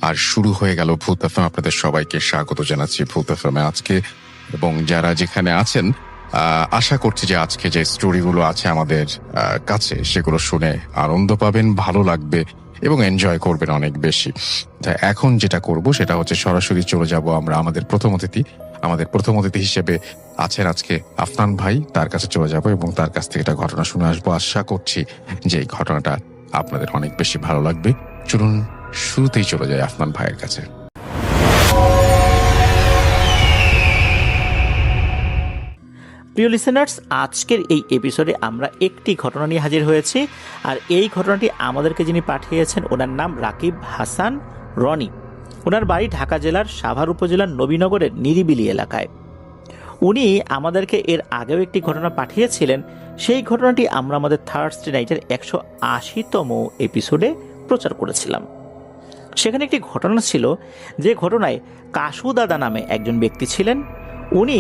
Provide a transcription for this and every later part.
আর শুরু হয়ে গেল ভূত এফএম। আপনাদের সবাইকে স্বাগত জানাচ্ছি ভূত এফএম আজকে, এবং যারা যেখানে আছেন আশা করছি যে আজকে যে স্টোরিগুলো আছে আমাদের কাছে সেগুলো শুনে আনন্দ পাবেন, ভালো লাগবে এবং এনজয় করবেন অনেক বেশি। এখন যেটা করব সেটা হচ্ছে সরাসরি চলে যাব আমরা আমাদের প্রথম অতিথি হিসেবে আছেন আজকে আফনান ভাই, তার কাছে চলে যাব এবং তার কাছ থেকে একটা ঘটনা শুনে আসবো। আশা করছি যে এই ঘটনাটা আপনাদের অনেক বেশি ভালো লাগবে। চলুন শুরুতেই চলে যায় আফনান ভাইয়ের কাছে। প্রিয় লিসেনার্স, আজকের এই এপিসোডে আমরা একটি ঘটনা নিয়ে হাজির হয়েছি। আর এই ঘটনাটি আমাদেরকে যিনি পাঠিয়েছেন ওনার নাম রাকিব হাসান রনি। ওনার বাড়ি ঢাকা জেলার সাভার উপজেলার নবীনগরের নিরিবিলি এলাকায়। উনি আমাদেরকে এর আগেও একটি ঘটনা পাঠিয়েছিলেন। সেই ঘটনাটি আমরা আমাদের থার্সডে নাইটের 180তম এপিসোডে প্রচার করেছিলাম। সেখানে একটি ঘটনা ছিল, যে ঘটনায় কাশু দাদা নামে একজন ব্যক্তি ছিলেন। উনি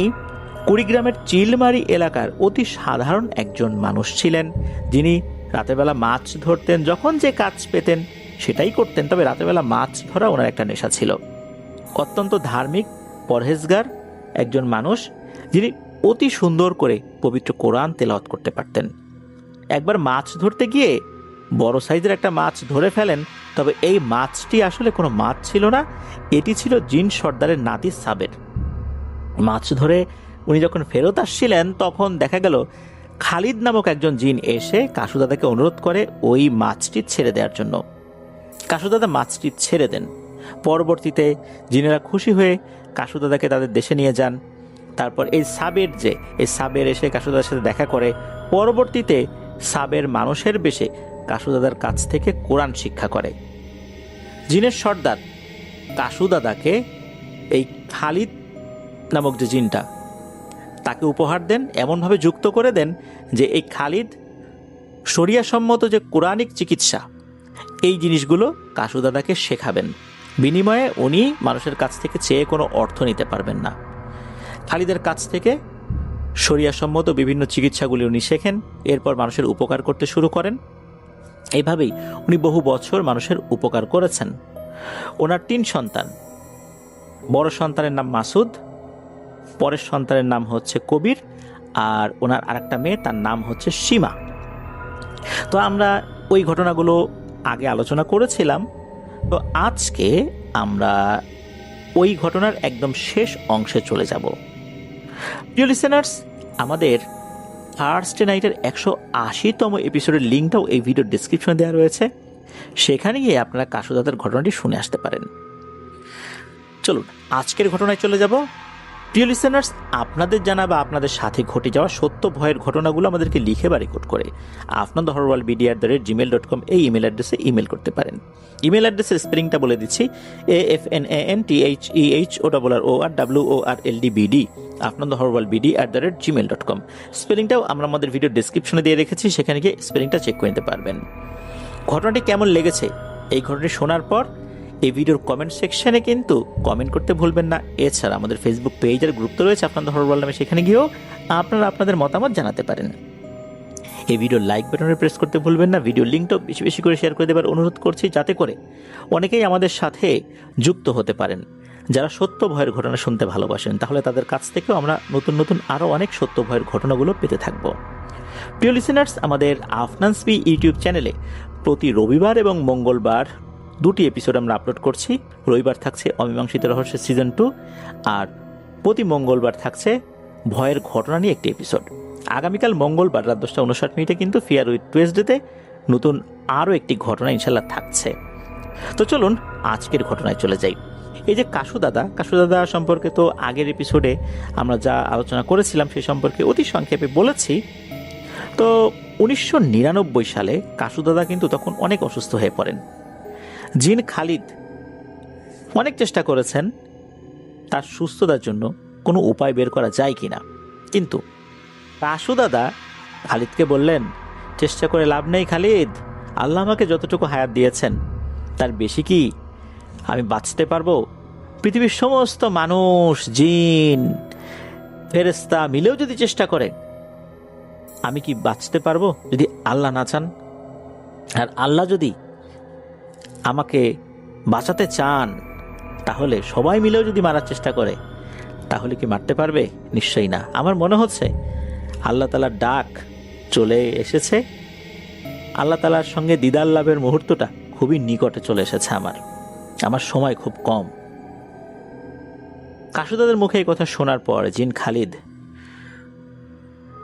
কুড়িগ্রামের চিলমারি এলাকার অতি সাধারণ একজন মানুষ ছিলেন, যিনি রাতেরবেলা মাছ ধরতেন। যখন যে কাজ পেতেন সেটাই করতেন, তবে রাতেরবেলা মাছ ধরা ওনার একটা নেশা ছিল। অত্যন্ত ধার্মিক, পরহেজগার একজন মানুষ, যিনি অতি সুন্দর করে পবিত্র কোরআন তেলাওয়াত করতে পারতেন। একবার মাছ ধরতে গিয়ে বড় সাইজের একটা মাছ ধরে ফেলেন, তবে এই মাছটি আসলে কোনো মাছ ছিল না, এটি ছিল জিন সর্দারের নাতি সাবের। মাছ ধরে উনি যখন ফেরত আসছিলেন তখন দেখা গেল খালিদ নামক একজন জিন এসে কাশুদাদাকে অনুরোধ করে ওই মাছটি ছেড়ে দেওয়ার জন্য। কাশুদাদা মাছটি ছেড়ে দেন। পরবর্তীতে জিনেরা খুশি হয়ে কাশুদাদাকে তাদের দেশে নিয়ে যান। তারপর এই সাবের এসে কাশুদাদার সাথে দেখা করে। পরবর্তীতে সাবের মানুষের বেশে কাশুদাদার কাছ থেকে কোরআন শিক্ষা করে। জিনের সর্দার কাশুদাদাকে এই খালিদ নামক যে জিনটা, তাকে উপহার দেন, এমনভাবে যুক্ত করে দেন যে এই খালিদ শরিয়াসম্মত যে কোরআনিক চিকিৎসা, এই জিনিসগুলো কাশুদাদাকে শেখাবেন। বিনিময়ে উনি মানুষের কাছ থেকে চেয়ে কোনো অর্থ নিতে পারবেন না। খালিদের কাছ থেকে শরিয়াসম্মত বিভিন্ন চিকিৎসাগুলি উনি শেখেন, এরপর মানুষের উপকার করতে শুরু করেন। এইভাবেই উনি বহু বছর মানুষের উপকার করেছেন। ওনার 3 সন্তান। বড় সন্তানের নাম মাসুদ, পরের সন্তানের নাম হচ্ছে কবির, আর ওনার আরেকটা মেয়ে, তার নাম হচ্ছে সীমা। তো আমরা ওই ঘটনাগুলো আগে আলোচনা করেছিলাম। তো আজকে আমরা ওই ঘটনার একদম শেষ অংশে চলে যাব। প্রিয় লিসেনার্স, আমাদের থার্সডে নাইটের 180তম এপিসোডের লিঙ্কটাও এই ভিডিওর ডেসক্রিপশনে দেওয়া রয়েছে, সেখানে গিয়ে আপনারা কাশুদাদার ঘটনাটি শুনে আসতে পারেন। চলুন আজকের ঘটনায় চলে যাব। প্রিয় লিসেনার্স, আপনাদের জানা বা আপনাদের সাথে ঘটে যাওয়া সত্য ভয়ের ঘটনাগুলো আমাদেরকে লিখে বা রেকর্ড করে afnanthehorworldbd@gmail.com এই ইমেল অ্যাড্রেসে ইমেল করতে পারেন। ইমেল অ্যাড্রেসের স্পেলিংটা বলে দিচ্ছি, AFNANTHEHORWORLDBD afnanthehorworldbd@gmail.com। স্পেলিংটাও আমরা আমাদের ভিডিও ডেসক্রিপশনে দিয়ে রেখেছি, সেখানে গিয়ে স্পেলিংটা চেক করে নিতে পারবেন। ঘটনাটি কেমন লেগেছে এই ঘটনাটি শোনার পর এই ভিডিওর কমেন্ট সেকশনে কিন্তু কমেন্ট করতে ভুলবেন না। এছাড়া আমাদের ফেসবুক পেজ আর গ্রুপ তো রয়েছে আপনাদের হরর ওয়ার্ল্ড নামে, সেখানে গিয়েও আপনারা আপনাদের মতামত জানাতে পারেন। এই ভিডিওর লাইক বাটনে প্রেস করতে ভুলবেন না। ভিডিও লিঙ্কটাও বেশি বেশি করে শেয়ার করে দেবার অনুরোধ করছি, যাতে করে অনেকেই আমাদের সাথে যুক্ত হতে পারেন যারা সত্য ভয়ের ঘটনা শুনতে ভালোবাসেন। তাহলে তাদের কাছ থেকেও আমরা নতুন নতুন আরও অনেক সত্য ভয়ের ঘটনাগুলো পেতে থাকবো। প্রিয় লিসেনার্স, আমাদের আফনানস বি ইউটিউব চ্যানেলে প্রতি রবিবার এবং মঙ্গলবার 2টি এপিসোড আমরা আপলোড করছি। রবিবার থাকছে অমীমাংসিত রহস্যের সিজন 2, আর প্রতি মঙ্গলবার থাকছে ভয়ের ঘটনা নিয়ে একটি এপিসোড। আগামীকাল মঙ্গলবার রাত 10:59 কিন্তু ফিয়ার উইথ টুয়েসডেতে নতুন আরও একটি ঘটনা ইনশাল্লাহ থাকছে। তো চলুন আজকের ঘটনায় চলে যাই। এই যে কাশুদাদা সম্পর্কে তো আগের এপিসোডে আমরা যা আলোচনা করেছিলাম সে সম্পর্কে অতি সংক্ষেপে বলেছি। তো 1999 সালে কাশুদাদা কিন্তু তখন অনেক অসুস্থ হয়ে পড়েন। জিন খালিদ অনেক চেষ্টা করেছেন তার সুস্থতার জন্য কোনো উপায় বের করা যায় কিনা, কিন্তু কাশুদাদা খালিদকে বললেন, চেষ্টা করে লাভ নেই খালিদ, আল্লাহ আমাকে যতটুকু হায়াত দিয়েছেন তার বেশি কি আমি বাঁচতে পারবো? পৃথিবীর সমস্ত মানুষ, জিন, ফেরেশতা মিলেও যদি চেষ্টা করে, আমি কি বাঁচতে পারবো যদি আল্লাহ না চান? আর আল্লাহ যদি আমাকে বাঁচাতে চান, তাহলে সবাই মিলেও যদি মারার চেষ্টা করে তাহলে কি মারতে পারবে? নিশ্চয়ই না। আমার মনে হচ্ছে আল্লাহ তাআলার ডাক চলে এসেছে, আল্লাহ তাআলার সঙ্গে দিদার লাভের মুহূর্তটা খুবই নিকটে চলে এসেছে। আমার সময় খুব কম। কাসুদাদের মুখে এই কথা শোনার পর জিন খালিদ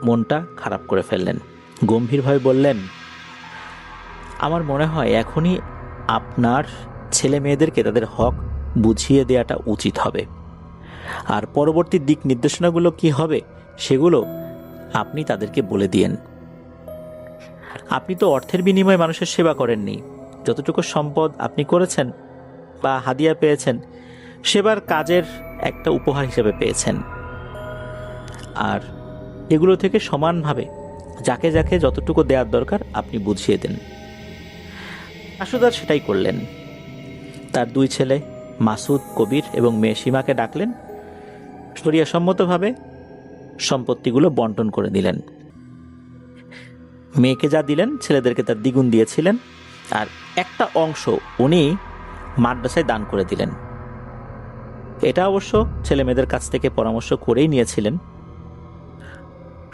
মনটা খারাপ করে ফেললেন। গম্ভীরভাবে বললেন, আমার মনে হয় এখনই আপনার ছেলে মেয়েদেরকে তাদের হক বুঝিয়ে দেওয়াটা উচিত হবে, আর পরবর্তী দিক নির্দেশনাগুলো কি হবে সেগুলো আপনি তাদেরকে বলে দিয়েন। আপনি তো অর্থের বিনিময়ে মানুষের সেবা করেননি, যতটুকু সম্পদ আপনি করেছেন বা হাদিয়া পেয়েছেন সেবার কাজের একটা উপহার হিসেবে পেয়েছেন, আর এগুলো থেকে সমানভাবে যাকে যাকে যতটুকু দেওয়ার দরকার আপনি বুঝিয়ে দেন। কাসুদার সেটাই করলেন। তার দুই ছেলে মাসুদ, কবির এবং মেয়ে সীমাকে ডাকলেন, শরিয়াসম্মতভাবে সম্পত্তিগুলো বন্টন করে দিলেন। মেয়েকে যা দিলেন ছেলেদেরকে তার দ্বিগুণ দিয়েছিলেন, আর একটা অংশ উনি মাদ্রাসায় দান করে দিলেন। এটা অবশ্য ছেলে মেয়েদের কাছ থেকে পরামর্শ করেই নিয়েছিলেন।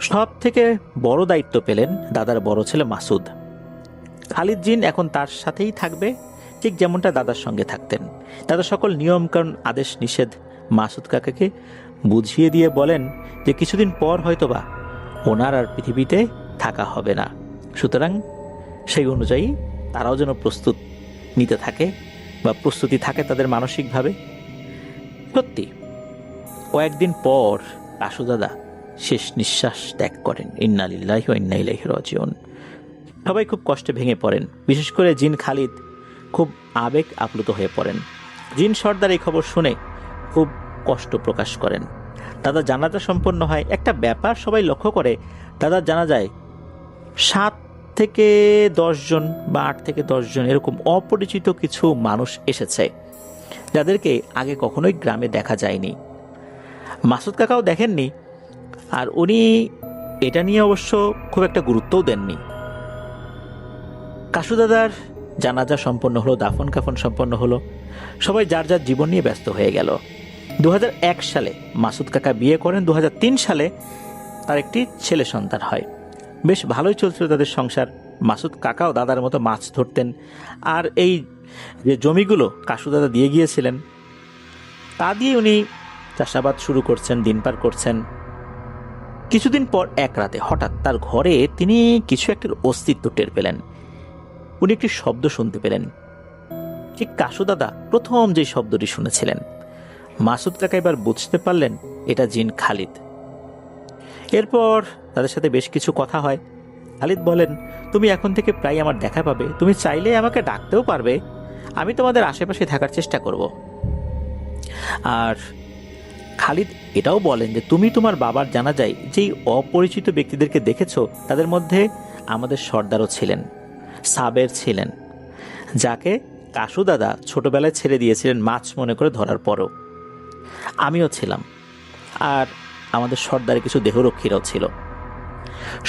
সব থেকে বড় দায়িত্ব পেলেন দাদার বড় ছেলে মাসুদ। খালিদ জিন এখন তার সাথেই থাকবে, ঠিক যেমনটা দাদার সঙ্গে থাকতেন। দাদা সকল নিয়মকানুন, আদেশ নিষেধ মাসুদ কাকাকে বুঝিয়ে দিয়ে বলেন যে কিছুদিন পর হয়তোবা ওনার আর পৃথিবীতে থাকা হবে না, সুতরাং সেই অনুযায়ী তারাও যেন প্রস্তুত নিতে থাকে বা প্রস্তুতি থাকে তাদের মানসিকভাবে। সত্যি কয়েকদিন পর কাসু দাদা শেষ নিঃশ্বাস ত্যাগ করেন। ইন্না লিল্লাহি ওয়া ইন্না ইলাইহি রাজিউন। সবাই খুব কষ্টে ভেঙে পড়েন, বিশেষ করে জিন খালিদ খুব আবেগ আপ্লুত হয়ে পড়েন। জিন সর্দার এই খবর শুনে খুব কষ্ট প্রকাশ করেন। দাদা জানাজা সম্পন্ন হয়। একটা ব্যাপার সবাই লক্ষ্য করে, দাদার জানাজায় 7 থেকে 10 জন বা 8 থেকে 10 জন এরকম অপরিচিত কিছু মানুষ এসেছে, যাদেরকে আগে কখনোই গ্রামে দেখা যায়নি। মাসুদ কাকাও দেখেননি, আর উনি এটা নিয়ে অবশ্য খুব একটা গুরুত্বও দেননি। কাসু দাদার জানাজা সম্পন্ন হলো, দাফন কাফন সম্পন্ন হলো, সবাই যার যার জীবন নিয়ে ব্যস্ত হয়ে গেল। 2001 সালে মাসুদ কাকা বিয়ে করেন। 2003 সালে তার একটি ছেলে সন্তান হয়। বেশ ভালোই চলছিল তাদের সংসার। মাসুদ কাকাও দাদার মতো মাছ ধরতেন, আর এই যে জমিগুলো কাসু দাদা দিয়ে গিয়েছিলেন তা দিয়ে উনি চাষাবাদ শুরু করছেন, দিন পার করছেন। কিছুদিন পর এক রাতে হঠাৎ তার ঘরে তিনি কিছু একটির অস্তিত্ব টের পেলেন। উনি একটি শব্দ শুনতে পেলেন, ঠিক কাসু দাদা প্রথম যে শব্দটি শুনেছিলেন। মাসুদ কাকা এবার বুঝতে পারলেন এটা জিন খালিদ। এরপর তাদের সাথে বেশ কিছু কথা হয়। খালিদ বলেন, তুমি এখন থেকে প্রায় আমার দেখা পাবে, তুমি চাইলে আমাকে ডাকতেও পারবে, আমি তোমাদের আশেপাশে থাকার চেষ্টা করব। আর খালিদ এটাও বলেন যে তুমি তোমার বাবার জানাজায় যেই অপরিচিত ব্যক্তিদেরকে দেখেছো তাদের মধ্যে আমাদের সর্দারও ছিলেন, সাবের ছিলেন, যাকে কাসু দাদা ছোটবেলায় ছেড়ে দিয়েছিলেন মাছ মনে করে ধরার পরও। আমিও ছিলাম, আর আমাদের সর্দারের কিছু দেহরক্ষীরাও ছিল।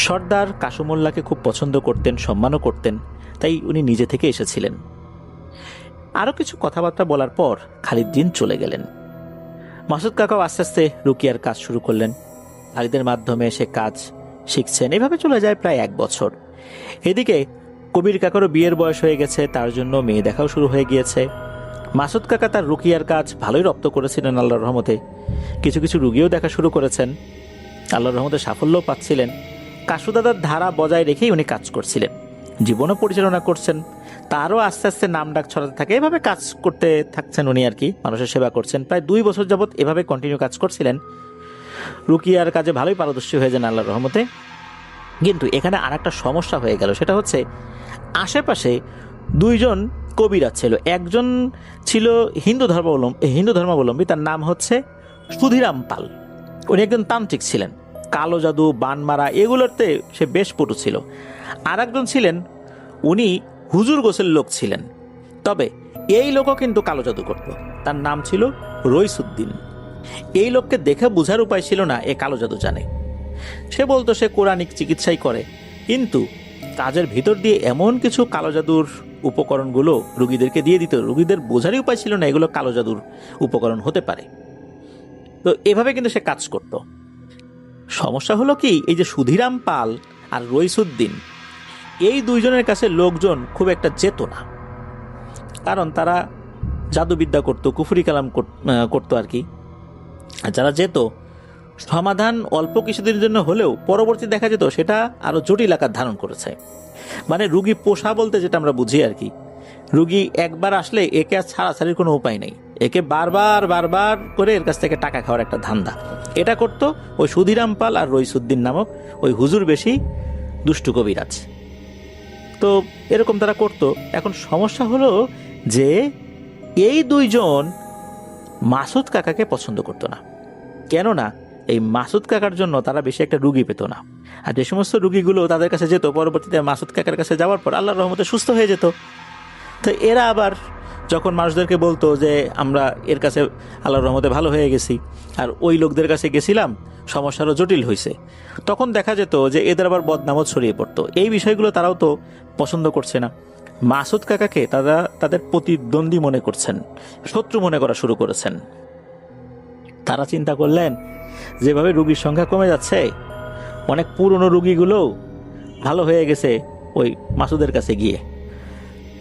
সর্দার কাসু মোল্লাকে খুব পছন্দ করতেন, সম্মানও করতেন, তাই উনি নিজে থেকে এসেছিলেন। আরও কিছু কথাবার্তা বলার পর খালিদ জিন চলে গেলেন। মাসুদ কাকাও আস্তে আস্তে রুকিয়ার কাজ শুরু করলেন। খালিদের মাধ্যমে সে কাজ শিখছেন। এভাবে চলে যায় প্রায় 1 বছর। এদিকে কবির কাকারও বিয়ের বয়স হয়ে গেছে, তার জন্য মেয়ে দেখাও শুরু হয়ে গিয়েছে। মাসুদ কাকা তার রুকিয়ার কাজ ভালোই রপ্ত করেছিলেন আল্লাহর রহমতে। কিছু কিছু রুগীও দেখা শুরু করেছেন, আল্লাহর রহমতে সাফল্যও পাচ্ছিলেন। কাসু দাদার ধারা বজায় রেখেই উনি কাজ করছিলেন, জীবনও পরিচালনা করছেন। তারও আস্তে আস্তে নাম ডাক ছড়াতে থাকে। এভাবে কাজ করতে থাকছেন উনি, আর কি মানুষের সেবা করছেন। প্রায় 2 বছর যাবৎ এভাবে কন্টিনিউ কাজ করছিলেন। রুকিয়ার কাজে ভালোই পারদর্শী হয়ে যান আল্লাহর রহমতে। কিন্তু এখানে আর একটা সমস্যা হয়ে গেল, সেটা হচ্ছে আশেপাশে 2 জন কবিরাজ ছিল। একজন ছিল হিন্দু ধর্মাবলম্বী, তার নাম হচ্ছে সুধীরাম পাল। উনি একজন তান্ত্রিক ছিলেন, কালো জাদু, বান মারা এগুলোতে সে বেশ পটু ছিল। আর একজন ছিলেন, উনি হুজুর গোছের লোক ছিলেন, তবে এই লোকও কিন্তু কালো জাদু করত। তার নাম ছিল রইসুদ্দিন। এই লোককে দেখে বোঝার উপায় ছিল না এ কালো জাদু জানে। সে বলতো সে কোরআনিক চিকিৎসাই করে, কিন্তু কাজের ভিতর দিয়ে এমন কিছু কালো জাদুর উপকরণগুলো রুগীদেরকে দিয়ে দিত। রুগীদের বোঝারই উপায় ছিল না এগুলো কালো জাদুর উপকরণ হতে পারে। তো এভাবে কিন্তু সে কাজ করত। সমস্যা হলো কি, এই যে সুধীরাম পাল আর রইসুদ্দিন, এই দুইজনের কাছে লোকজন খুব একটা যেত না, কারণ তারা জাদুবিদ্যা করত, কুফরি কালাম করতো আর কি। আর যারা যেত, সমাধান অল্প কিছুদিনের জন্য হলেও পরবর্তী দেখা যেত সেটা আরো জটিল আকার ধারণ করেছে। মানে রুগী পোষা বলতে যেটা আমরা বুঝি আর কি, রুগী একবার আসলে একে আর ছাড়াছাড়ির কোনো উপায় নেই, একে বারবার বারবার করে এর কাছ থেকে টাকা খাওয়ার একটা ধান্দা। এটা করতো ওই সুধীরাম পাল আর রইসুদ্দিন নামক ওই হুজুর বেশি দুষ্টু কবিরাজ। তো এরকম তারা করত। এখন সমস্যা হলো যে এই দুইজন মাসুদ কাকাকে পছন্দ করতো না, কেননা এই মাসুদ কাকার জন্য তারা বেশি একটা রুগী পেত না। আর যে সমস্ত রুগীগুলো তাদের কাছে যেত, পরবর্তীতে মাসুদ কাকার কাছে যাওয়ার পর আল্লাহর রহমতে সুস্থ হয়ে যেত। তো এরা আবার যখন মানুষদেরকে বলতো যে আমরা এর কাছে আল্লাহর রহমতে ভালো হয়ে গেছি, আর ওই লোকদের কাছে গেছিলাম সমস্যারও জটিল হয়েছে, তখন দেখা যেত যে এদের আবার বদনামত ছড়িয়ে পড়তো। এই বিষয়গুলো তারাও তো পছন্দ করছে না। মাসুদ কাকাকে তারা তাদের প্রতিদ্বন্দ্বী মনে করছেন, শত্রু মনে করা শুরু করেছেন। তারা চিন্তা করলেন যেভাবে রুগীর সংখ্যা কমে যাচ্ছে, অনেক পুরনো রুগীগুলো ভালো হয়ে গেছে ওই মাসুদের কাছে গিয়ে।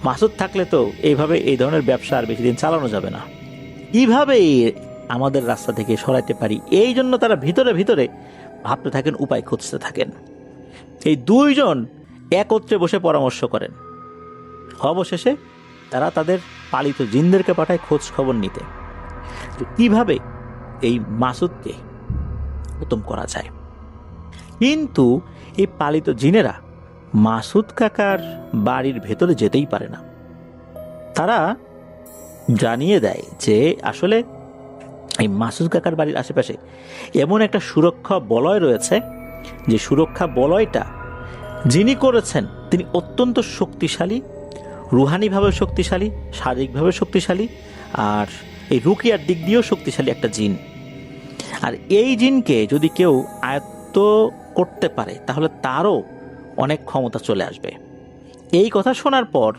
মাসুদ থাকলে তো এইভাবে এই ধরনের ব্যবসা আর বেশি দিন চালানো যাবে না, কিভাবে আমাদের রাস্তা থেকে সরাইতে পারি। এই জন্য তারা ভিতরে ভিতরে ভাবতে থাকেন, উপায় খুঁজতে থাকেন। এই দুইজন একত্রে বসে পরামর্শ করেন। অবশেষে তারা তাদের পালিত জিনদেরকে পাঠায় খোঁজ খবর নিতে, কিভাবে এই মাসুদকে খতম করা যায়। কিন্তু এই পালিত জিনেরা মাসুদ কাকার বাড়ির ভেতরে যেতেই পারে না। তারা জানিয়ে দেয় যে আসলে এই মাসুদ কাকার বাড়ির আশেপাশে এমন একটা সুরক্ষা বলয় রয়েছে, যে সুরক্ষা বলয়টা যিনি করেছেন তিনি অত্যন্ত শক্তিশালী, রুহানিভাবে শক্তিশালী, শারীরিকভাবে শক্তিশালী, আর এই রুকিয়ার দিক দিয়েও শক্তিশালী একটা জিন। আর এই জিনকে যদি কেউ আয়ত্ত করতে পারে তাহলে তারও অনেক ক্ষমতা চলে আসবে। এই কথা শোনার পর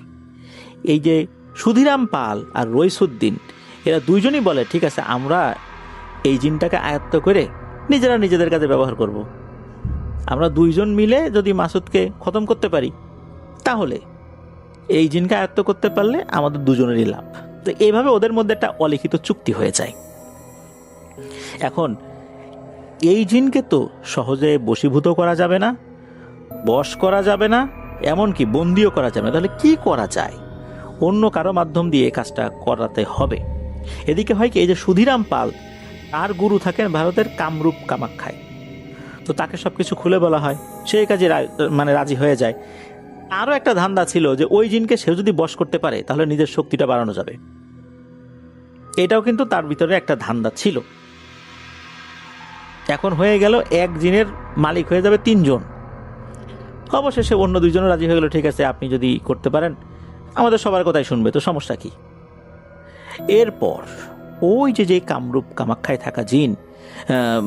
এই যে সুধীরাম পাল আর রইসুদ্দিন, এরা দুইজনই বলে ঠিক আছে, আমরা এই জিনটাকে আয়ত্ত করে নিজেরা নিজেদের কাজে ব্যবহার করব। আমরা দুইজন মিলে যদি মাসুদকে খতম করতে পারি, তাহলে এই জিনকে আয়ত্ত করতে পারলে আমাদের দুজনেরই লাভ। তো এইভাবে ওদের মধ্যে একটা অলিখিত চুক্তি হয়ে যায়। এখন এই জিনকে তো সহজে বশীভূত করা যাবে না, বশ করা যাবে না, এমনকি বন্দিও করা যাবে না। তাহলে কি করা যায়? অন্য কারো মাধ্যম দিয়ে কাজটা করাতে হবে। এদিকে হয় কি, এই যে সুধীরাম পাল, তার গুরু থাকেন ভারতের কামরূপ কামাখ্যায়। তো তাকে সবকিছু খুলে বলা হয়, সেই কাজে রাজি হয়ে যায়। আরও একটা ধান্দা ছিল যে ওই জিনকে সে যদি বশ করতে পারে তাহলে নিজের শক্তিটা বাড়ানো যাবে। এটাও কিন্তু তার ভিতরে একটা ধান্দা ছিল। এখন হয়ে গেল এক জিনের মালিক হয়ে যাবে তিনজন। অবশেষে অন্য দুইজনও রাজি হয়ে গেল, ঠিক আছে আপনি যদি করতে পারেন আমাদের সবার কথাই শুনবে, তো সমস্যা কি। এরপর ওই যে কামরূপ কামাখ্যায় থাকা জিন,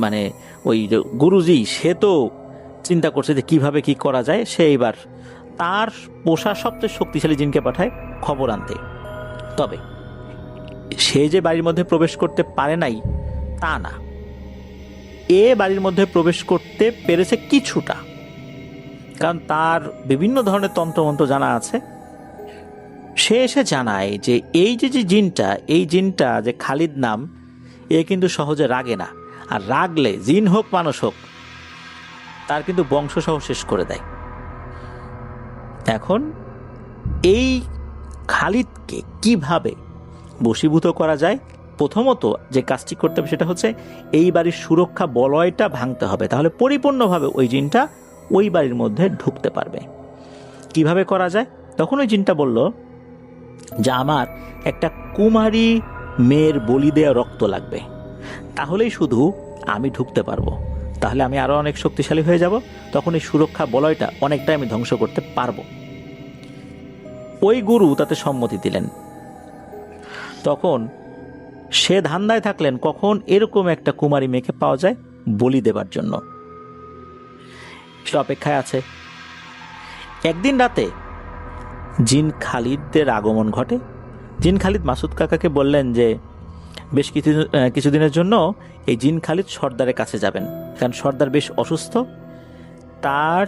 মানে ওই গুরুজি, সে তো চিন্তা করছে যে কিভাবে কি করা যায়। সে এবার তার পোষা সবচেয়ে শক্তিশালী জিনকে পাঠায় খবর আনতে। তবে সে যে বাড়ির মধ্যে প্রবেশ করতে পারে নাই তা না, এ বাড়ির মধ্যে প্রবেশ করতে পেরেছে কিছুটা, কারণ তার বিভিন্ন ধরনের তন্ত্রমন্ত্র জানা আছে। সে এসে জানায় যে এই যে জিনটা, এই জিনটা যে খালিদ নাম, এ কিন্তু সহজে রাগে না, আর রাগলে জিন হোক মানুষ হোক তার কিন্তু বংশসহ শেষ করে দেয়। এখন এই খালিদকে কিভাবে বশীভূত করা যায়, প্রথমত যে কাজটি করতে হবে সেটা হচ্ছে এই বাড়ির সুরক্ষা বলয়টা ভাঙতে হবে, তাহলে পরিপূর্ণভাবে ওই জিনটা ওই বাড়ির মধ্যে ঢুকতে পারবে। কিভাবে করা যায়? তখন ওই জিনটা বলল যে আমার একটা কুমারী মেয়ের বলি দেয়া রক্ত লাগবে, তাহলেই শুধু আমি ঢুকতে পারবো, তাহলে আমি আরো অনেক শক্তিশালী হয়ে যাব, তখন এই সুরক্ষা বলয়টা অনেকটাই আমি ধ্বংস করতে পারবো। ওই গুরু তাতে সম্মতি দিলেন। তখন সে ধান্দায় থাকলেন কখন এরকম একটা কুমারী মেয়েকে পাওয়া যায় বলি দেবার জন্য। সে অপেক্ষায় আছে। একদিন রাতে জিন খালিদের আগমন ঘটে। জিন খালিদ মাসুদ কাকাকে বললেন যে বেশ কিছুদিনের জন্য এই জিন খালিদ সর্দারের কাছে যাবেন, কারণ সর্দার বেশ অসুস্থ, তার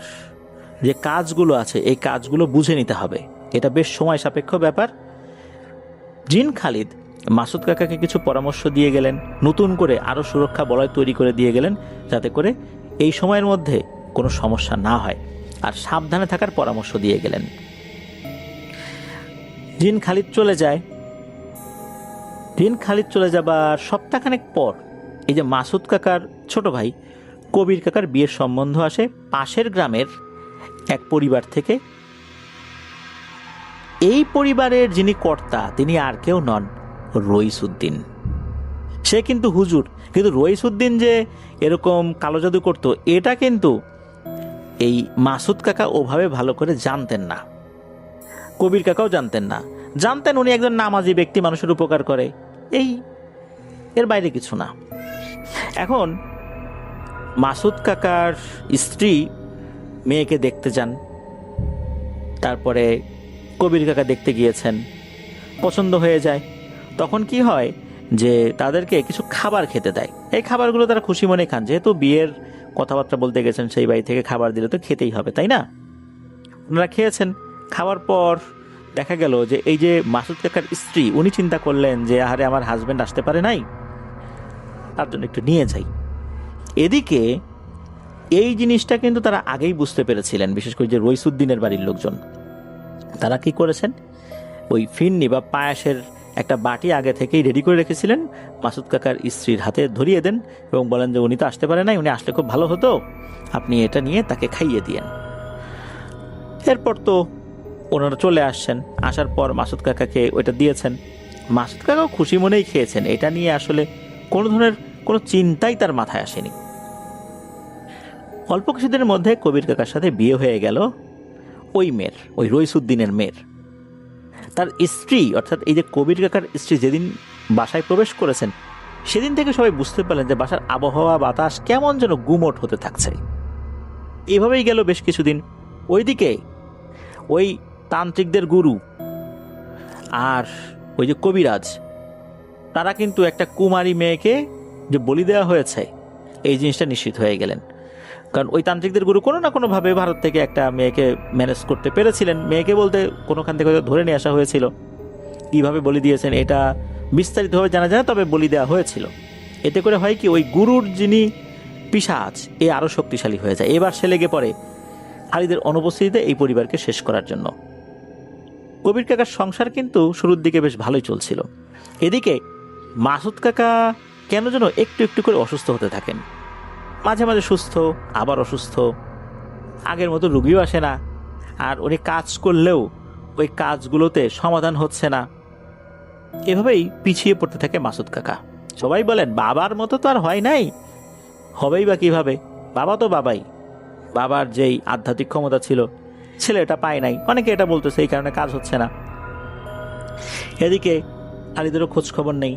যে কাজগুলো আছে এই কাজগুলো বুঝে নিতে হবে, এটা বেশ সময় সাপেক্ষ ব্যাপার। জিন খালিদ মাসুদ কাকাকে কিছু পরামর্শ দিয়ে গেলেন, নতুন করে আরও সুরক্ষা বলয় তৈরি করে দিয়ে গেলেন, যাতে করে এই সময়ের মধ্যে কোনো সমস্যা না হয়, আর সাবধানে থাকার পরামর্শ দিয়ে গেলেন। জিন খালিদ চলে যায়। জিন খালিদ চলে যাবার সপ্তাহখানেক পর এই যে মাসুদ কাকার ছোট ভাই কবির কাকার বিয়ের সম্বন্ধ আসে পাশের গ্রামের এক পরিবার থেকে। এই পরিবারের যিনি কর্তা তিনি আর কেউ নন, রইসুদ্দিন। সে কিন্তু হুজুর, কিন্তু রইসুদ্দিন যে এরকম কালো জাদু করতো এটা কিন্তু এই মাসুদ কাকা ওভাবে ভালো করে জানতেন না, কবির কাকাও জানতেন না। জানতেন উনি একজন নামাজি ব্যক্তি, মানুষের উপকার করে, এই এর বাইরে কিছু না। এখন মাসুদ কাকার স্ত্রী মেয়েকে দেখতে যান, তারপরে কবির কাকা দেখতে গিয়েছেন, পছন্দ হয়ে যায়। তখন কি হয় যে তাদেরকে কিছু খাবার খেতে দেয়, এই খাবারগুলো তারা খুশি মনে খান, যেহেতু বিয়ের কথাবার্তা বলতে গেছেন সেই বাড়ি থেকে খাবার দিলে তো খেতেই হবে, তাই না? ওনারা খেয়েছেন। খাওয়ার পর দেখা গেল যে এই যে মাসুদ কাকার স্ত্রী উনি চিন্তা করলেন যে আরে আমার হাজবেন্ড আসতে পারে নাই, তার জন্য একটু নিয়ে যাই। এদিকে এই জিনিসটা কিন্তু তারা আগেই বুঝতে পেরেছিলেন, বিশেষ করে যে রইসুদ্দিনের বাড়ির লোকজন। তারা কি করেছেন, ওই ফিরনি বা পায়াসের একটা বাটি আগে থেকেই রেডি করে রেখেছিলেন, মাসুদ কাকার স্ত্রীর হাতে ধরিয়ে দেন এবং বলেন যে উনি তো আসতে পারে নাই, উনি আসলে খুব ভালো হতো, আপনি এটা নিয়ে তাকে খাইয়ে দিয়েন। এরপর তো ওনারা চলে আসছেন, আসার পর মাসুদ কাকাকে ওইটা দিয়েছেন। মাসুদ কাকাও খুশি মনেই খেয়েছেন, এটা নিয়ে আসলে কোনো ধরনের কোনো চিন্তাই তার মাথায় আসেনি। অল্প কিছুদিনের মধ্যে কবির কাকার সাথে বিয়ে হয়ে গেল ওই মেয়ের, ওই রইসুদ্দিনের মেয়ের। তার স্ত্রী অর্থাৎ এই যে কবির কাকার স্ত্রী যেদিন বাসায় প্রবেশ করেছেন সেদিন থেকে সবাই বুঝতে পারলেন যে বাসার আবহাওয়া বাতাস কেমন যেন গুমোট হতে থাকছে। এভাবেই গেল বেশ কিছুদিন। ওইদিকে ওই তান্ত্রিকদের গুরু আর ওই যে কবিরাজ তারা কিন্তু একটা কুমারী মেয়েকে যে বলি দেওয়া হয়েছে এই জিনিসটা নিশ্চিত হয়ে গেলেন, কারণ ওই তান্ত্রিকদের গুরু কোনো না কোনোভাবে ভারত থেকে একটা মেয়েকে ম্যানেজ করতে পেরেছিলেন। মেয়েকে বলতে কোনোখান থেকে ধরে নিয়ে আসা হয়েছিল, কীভাবে বলি দিয়েছেন এটা বিস্তারিতভাবে জানা যায় না, তবে বলি দেওয়া হয়েছিল। এতে করে হয় কি, ওই গুরুর যিনি পিশাচ এ আরও শক্তিশালী হয়ে যায়। এবার সে লেগে পড়ে খালিদের অনুপস্থিতিতে এই পরিবারকে শেষ করার জন্য। কবির কাকার সংসার কিন্তু শুরুর দিকে বেশ ভালোই চলছিল। এদিকে মাসুদ কাকা কেন যেন একটু একটু করে অসুস্থ হতে থাকেন, মাঝে মাঝে সুস্থ আবার অসুস্থ, আগের মতো রুগীও আসে না, আর উনি কাজ করলেও ওই কাজগুলোতে সমাধান হচ্ছে না। এভাবেই পিছিয়ে পড়তে থাকে মাসুদ কাকা। সবাই বলেন বাবার মতো তো আর হয় নাই, হবেই বা কিভাবে, বাবা তো বাবাই, বাবার যেই আধ্যাত্মিক ক্ষমতা ছিল ছেলেটা পায় নাই, অনেকে এটা বলতেছে এই কারণে কাজ হচ্ছে না। এদিকে খালিদেরও খোঁজ খবর নেই,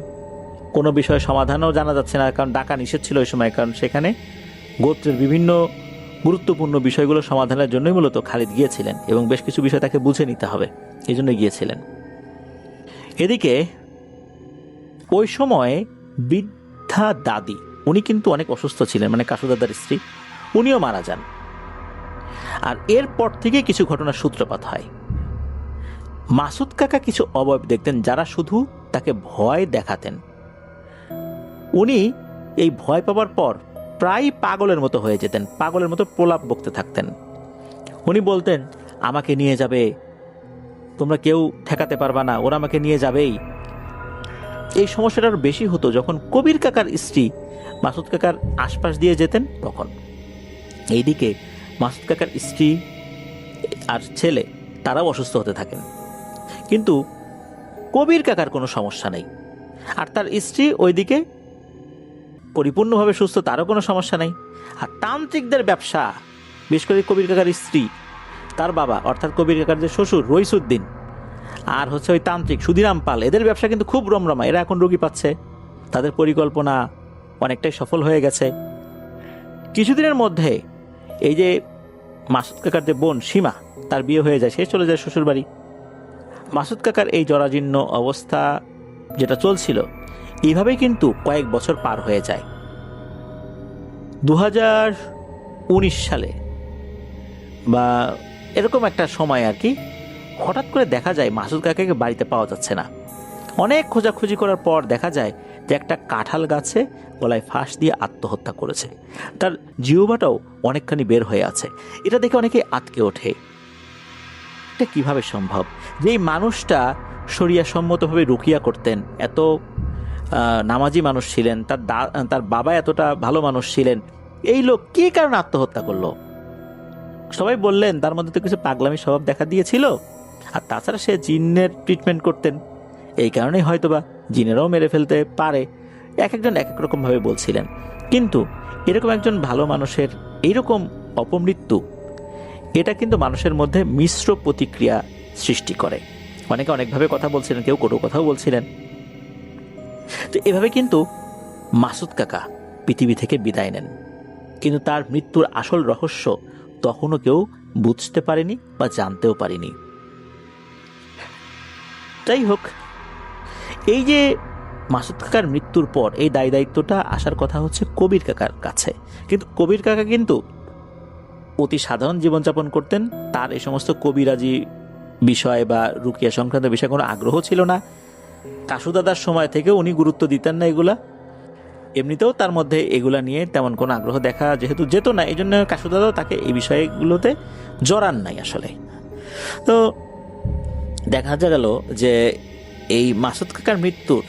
কোনো বিষয়ে সমাধানও জানা যাচ্ছে না, কারণ ডাকা নিষেধ ছিল ওই সময়, কারণ সেখানে গোত্রের বিভিন্ন গুরুত্বপূর্ণ বিষয়গুলো সমাধানের জন্যই মূলত খালিদ গিয়েছিলেন এবং বেশ কিছু বিষয় তাকে বুঝে নিতে হবে এই জন্য গিয়েছিলেন। এদিকে ওই সময় বৃদ্ধা দাদি উনি কিন্তু অনেক অসুস্থ ছিলেন, মানে কাসুদাদার স্ত্রী, উনিও মারা যান। আর এরপর থেকে কিছু ঘটনার সূত্রপাত হয়। মাসুদ কাকা কিছু অবয়ব দেখতেন যারা শুধু তাকে ভয় দেখাতেন। উনি এই ভয় পাওয়ার পর প্রায় পাগলের মতো হয়ে যেতেন, পাগলের মতো প্রলাপ বকতে থাকতেন। উনি বলতেন আমাকে নিয়ে যাবে, তোমরা কেউ ঠেকাতে পারবা না, ওরা আমাকে নিয়ে যাবেই। এই সমস্যাটা আরো বেশি হতো যখন কবির কাকার স্ত্রী মাসুদ কাকার আশপাশ দিয়ে যেতেন তখন। এইদিকে মাসুদ কাকার স্ত্রী আর ছেলে তারাও অসুস্থ হতে থাকেন, কিন্তু কবির কাকার কোনো সমস্যা নেই, আর তার স্ত্রী ওইদিকে পরিপূর্ণভাবে সুস্থ, তারও কোনো সমস্যা নেই। আর তান্ত্রিকদের ব্যবসা, বিশেষ করে কবির কাকার স্ত্রী, তার বাবা অর্থাৎ কবির কাকার যে শ্বশুর রইসুদ্দিন আর হচ্ছে ওই তান্ত্রিক সুধীরাম পাল, এদের ব্যবসা কিন্তু খুব রমরমা, এরা এখন রোগী পাচ্ছে, তাদের পরিকল্পনা অনেকটাই সফল হয়ে গেছে। কিছুদিনের মধ্যে এই যে মাসুদ কাকার যে বোন সীমা, তার বিয়ে হয়ে যায়, সে চলে যায় শ্বশুর বাড়ি। মাসুদ কাকার এই জরাজীর্ণ অবস্থা যেটা চলছিল, এইভাবেই কিন্তু কয়েক বছর পার হয়ে যায়। 2019 সালে বা এরকম একটা সময় আর কি, হঠাৎ করে দেখা যায় মাসুদ কাকাকে বাড়িতে পাওয়া যাচ্ছে না। অনেক খোঁজাখুঁজি করার পর দেখা যায় যে একটা কাঁঠাল গাছে গলায় ফাঁস দিয়ে আত্মহত্যা করেছে। তার জিহ্বাটাও অনেকখানি বের হয়ে আছে। এটা দেখে অনেকে আটকে ওঠে, এটা কিভাবে সম্ভব? যেই মানুষটা শরিয়াসম্মতভাবে রুকিয়া করতেন, এত নামাজি মানুষ ছিলেন, তার বাবা এতটা ভালো মানুষ ছিলেন, এই লোক কি কারণে আত্মহত্যা করলো? সবাই বললেন তার মধ্যে তো কিছু পাগলামি স্বভাব দেখা দিয়েছিল, আর তাছাড়া সে জিনের ট্রিটমেন্ট করতেন, এই কারণেই হয়তোবা জিনেরাও মেরে ফেলতে পারে। এক একজন এক এক রকম ভাবে বলছিলেন। কিন্তু এরকম একজন ভালো মানুষের এইরকম অপমৃত্যু, এটা কিন্তু মানুষের মধ্যে মিশ্র প্রতিক্রিয়া সৃষ্টি করে। অনেকে অনেকভাবে কথা বলছিলেন, কেউ কটু কথাও বলছিলেন। তো এভাবে কিন্তু মাসুদ কাকা পৃথিবী থেকে বিদায় নেন, কিন্তু তার মৃত্যুর আসল রহস্য তখনও কেউ বুঝতে পারেনি বা জানতেও পারেনি। যাই হোক, এই যে মাসুদ কাকার মৃত্যুর পর এই দায় দায়িত্বটা আসার কথা হচ্ছে কবির কাকার কাছে, কিন্তু কবির কাকা কিন্তু অতি সাধারণ জীবনযাপন করতেন। তার এই সমস্ত কবিরাজি বিষয় বা রুকিয়া সংক্রান্ত বিষয়ে কোনো আগ্রহ ছিল না। কাসুদাদার সময় থেকে উনি গুরুত্ব দিতেন না এগুলা। এমনিতেও তার মধ্যে এগুলা নিয়ে তেমন কোনো আগ্রহ দেখা যেহেতু যেত না, এই জন্য কাসুদাদাও তাকে এই বিষয়গুলোতে জড়ান নাই আসলে। তো দেখা গেল যে এই মাসুদ কাকার মৃত্যুর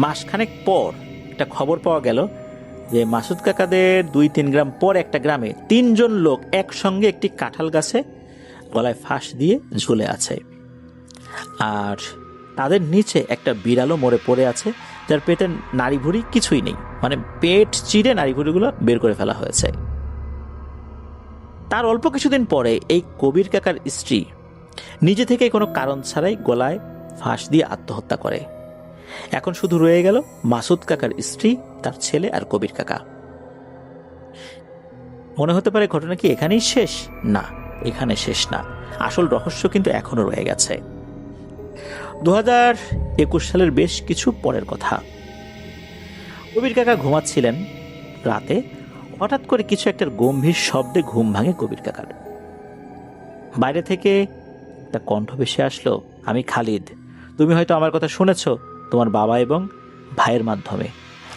মাসখানেক পর একটা খবর পাওয়া গেল যে মাসুদ কাকাদের 2-3 গ্রাম পর একটা গ্রামে 3 জন লোক একসঙ্গে একটি কাঁঠাল গাছে গলায় ফাঁস দিয়ে ঝুলে আছে, আর তাদের নিচে একটা বিড়ালও মরে পড়ে আছে, যার পেটে নাড়িভুড়ি কিছুই নেই, মানে পেট চিরে নাড়িভুড়িগুলো বের করে ফেলা হয়েছে। তার অল্প কিছুদিন পরে এই কবির কাকার স্ত্রী নিজে থেকে কোনো কারণ ছাড়াই গলায় ফাঁস দিয়ে আত্মহত্যা করে। এখন শুধু রয়ে গেল মাসুদ কাকার স্ত্রী, তার ছেলে আর কবির কাকা। মনে হতে পারে ঘটনা কি এখানেই শেষ? না, এখানে শেষ না, আসল রহস্য কিন্তু এখনো রয়ে গেছে। 2021 সালের বেশ কিছু পরের কথা। কবির কাকা ঘুমাচ্ছিলেন, রাতে হঠাৎ করে কিছু একটা গম্ভীর শব্দে ঘুম ভাঙে কবির কাকার। বাইরে থেকে একটা কণ্ঠ ভেসে আসলো, আমি খালিদ, তুমি হয়তো আমার কথা শুনেছ তোমার বাবা এবং ভাইয়ের মাধ্যমে।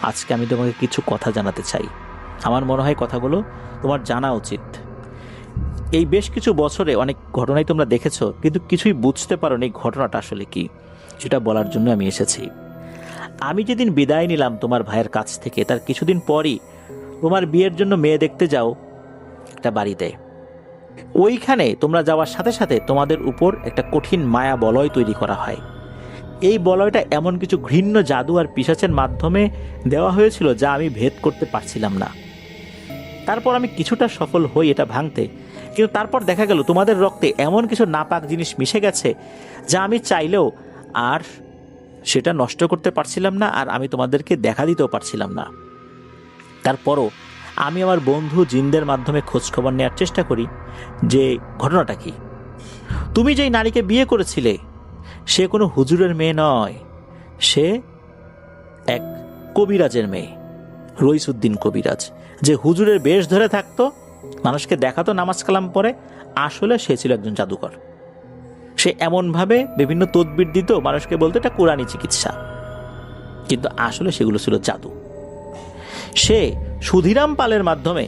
আজকে আমি তোমাকে কিছু কথা জানাতে চাই। আমার মনে হয় কথাগুলো তোমার জানা উচিত। এই বেশ কিছু বছরে অনেক ঘটনাই তোমরা দেখেছো, কিন্তু কিছুই বুঝতে পারো এই ঘটনাটা আসলে কি, সেটা বলার জন্য আমি এসেছি। আমি যেদিন বিদায় নিলাম তোমার ভাইয়ের কাছ থেকে, তার কিছুদিন পরই তোমার বিয়ের জন্য মেয়ে দেখতে যাও একটা বাড়িতে। ওইখানে তোমরা যাওয়ার সাথে সাথে তোমাদের উপর একটা কঠিন মায়া বলয় তৈরি করা হয়। এই বলয়টা এমন কিছু ঘৃণ্য জাদু আর পিশাচের মাধ্যমে দেওয়া হয়েছিল যা আমি ভেদ করতে পারছিলাম না। তারপর আমি কিছুটা সফল হই এটা ভাঙতে, কিন্তু তারপর দেখা গেল তোমাদের রক্তে এমন কিছু নাপাক জিনিস মিশে গেছে যা আমি চাইলেও আর সেটা নষ্ট করতে পারছিলাম না, আর আমি তোমাদেরকে দেখা দিতেও পারছিলাম না। তারপরও আমি আমার বন্ধু জিনদের মাধ্যমে খোঁজখবর নেওয়ার চেষ্টা করি যে ঘটনাটা কি। তুমি যেই নারীকে বিয়ে করেছিলে সে কোনো হুজুরের মেয়ে নয়, সে এক কবিরাজের মেয়ে, রইসুদ্দিন কবিরাজ, যে হুজুরের বেশ ধরে থাকতো, মানুষকে দেখাতো নামাজ কালাম পরে, আসলে সে ছিল একজন জাদুকর। সে এমনভাবে বিভিন্ন তদবির দিত, মানুষকে বলতো এটা কোরআনী চিকিৎসা, কিন্তু আসলে সেগুলো ছিল জাদু। সে সুধীরাম পালের মাধ্যমে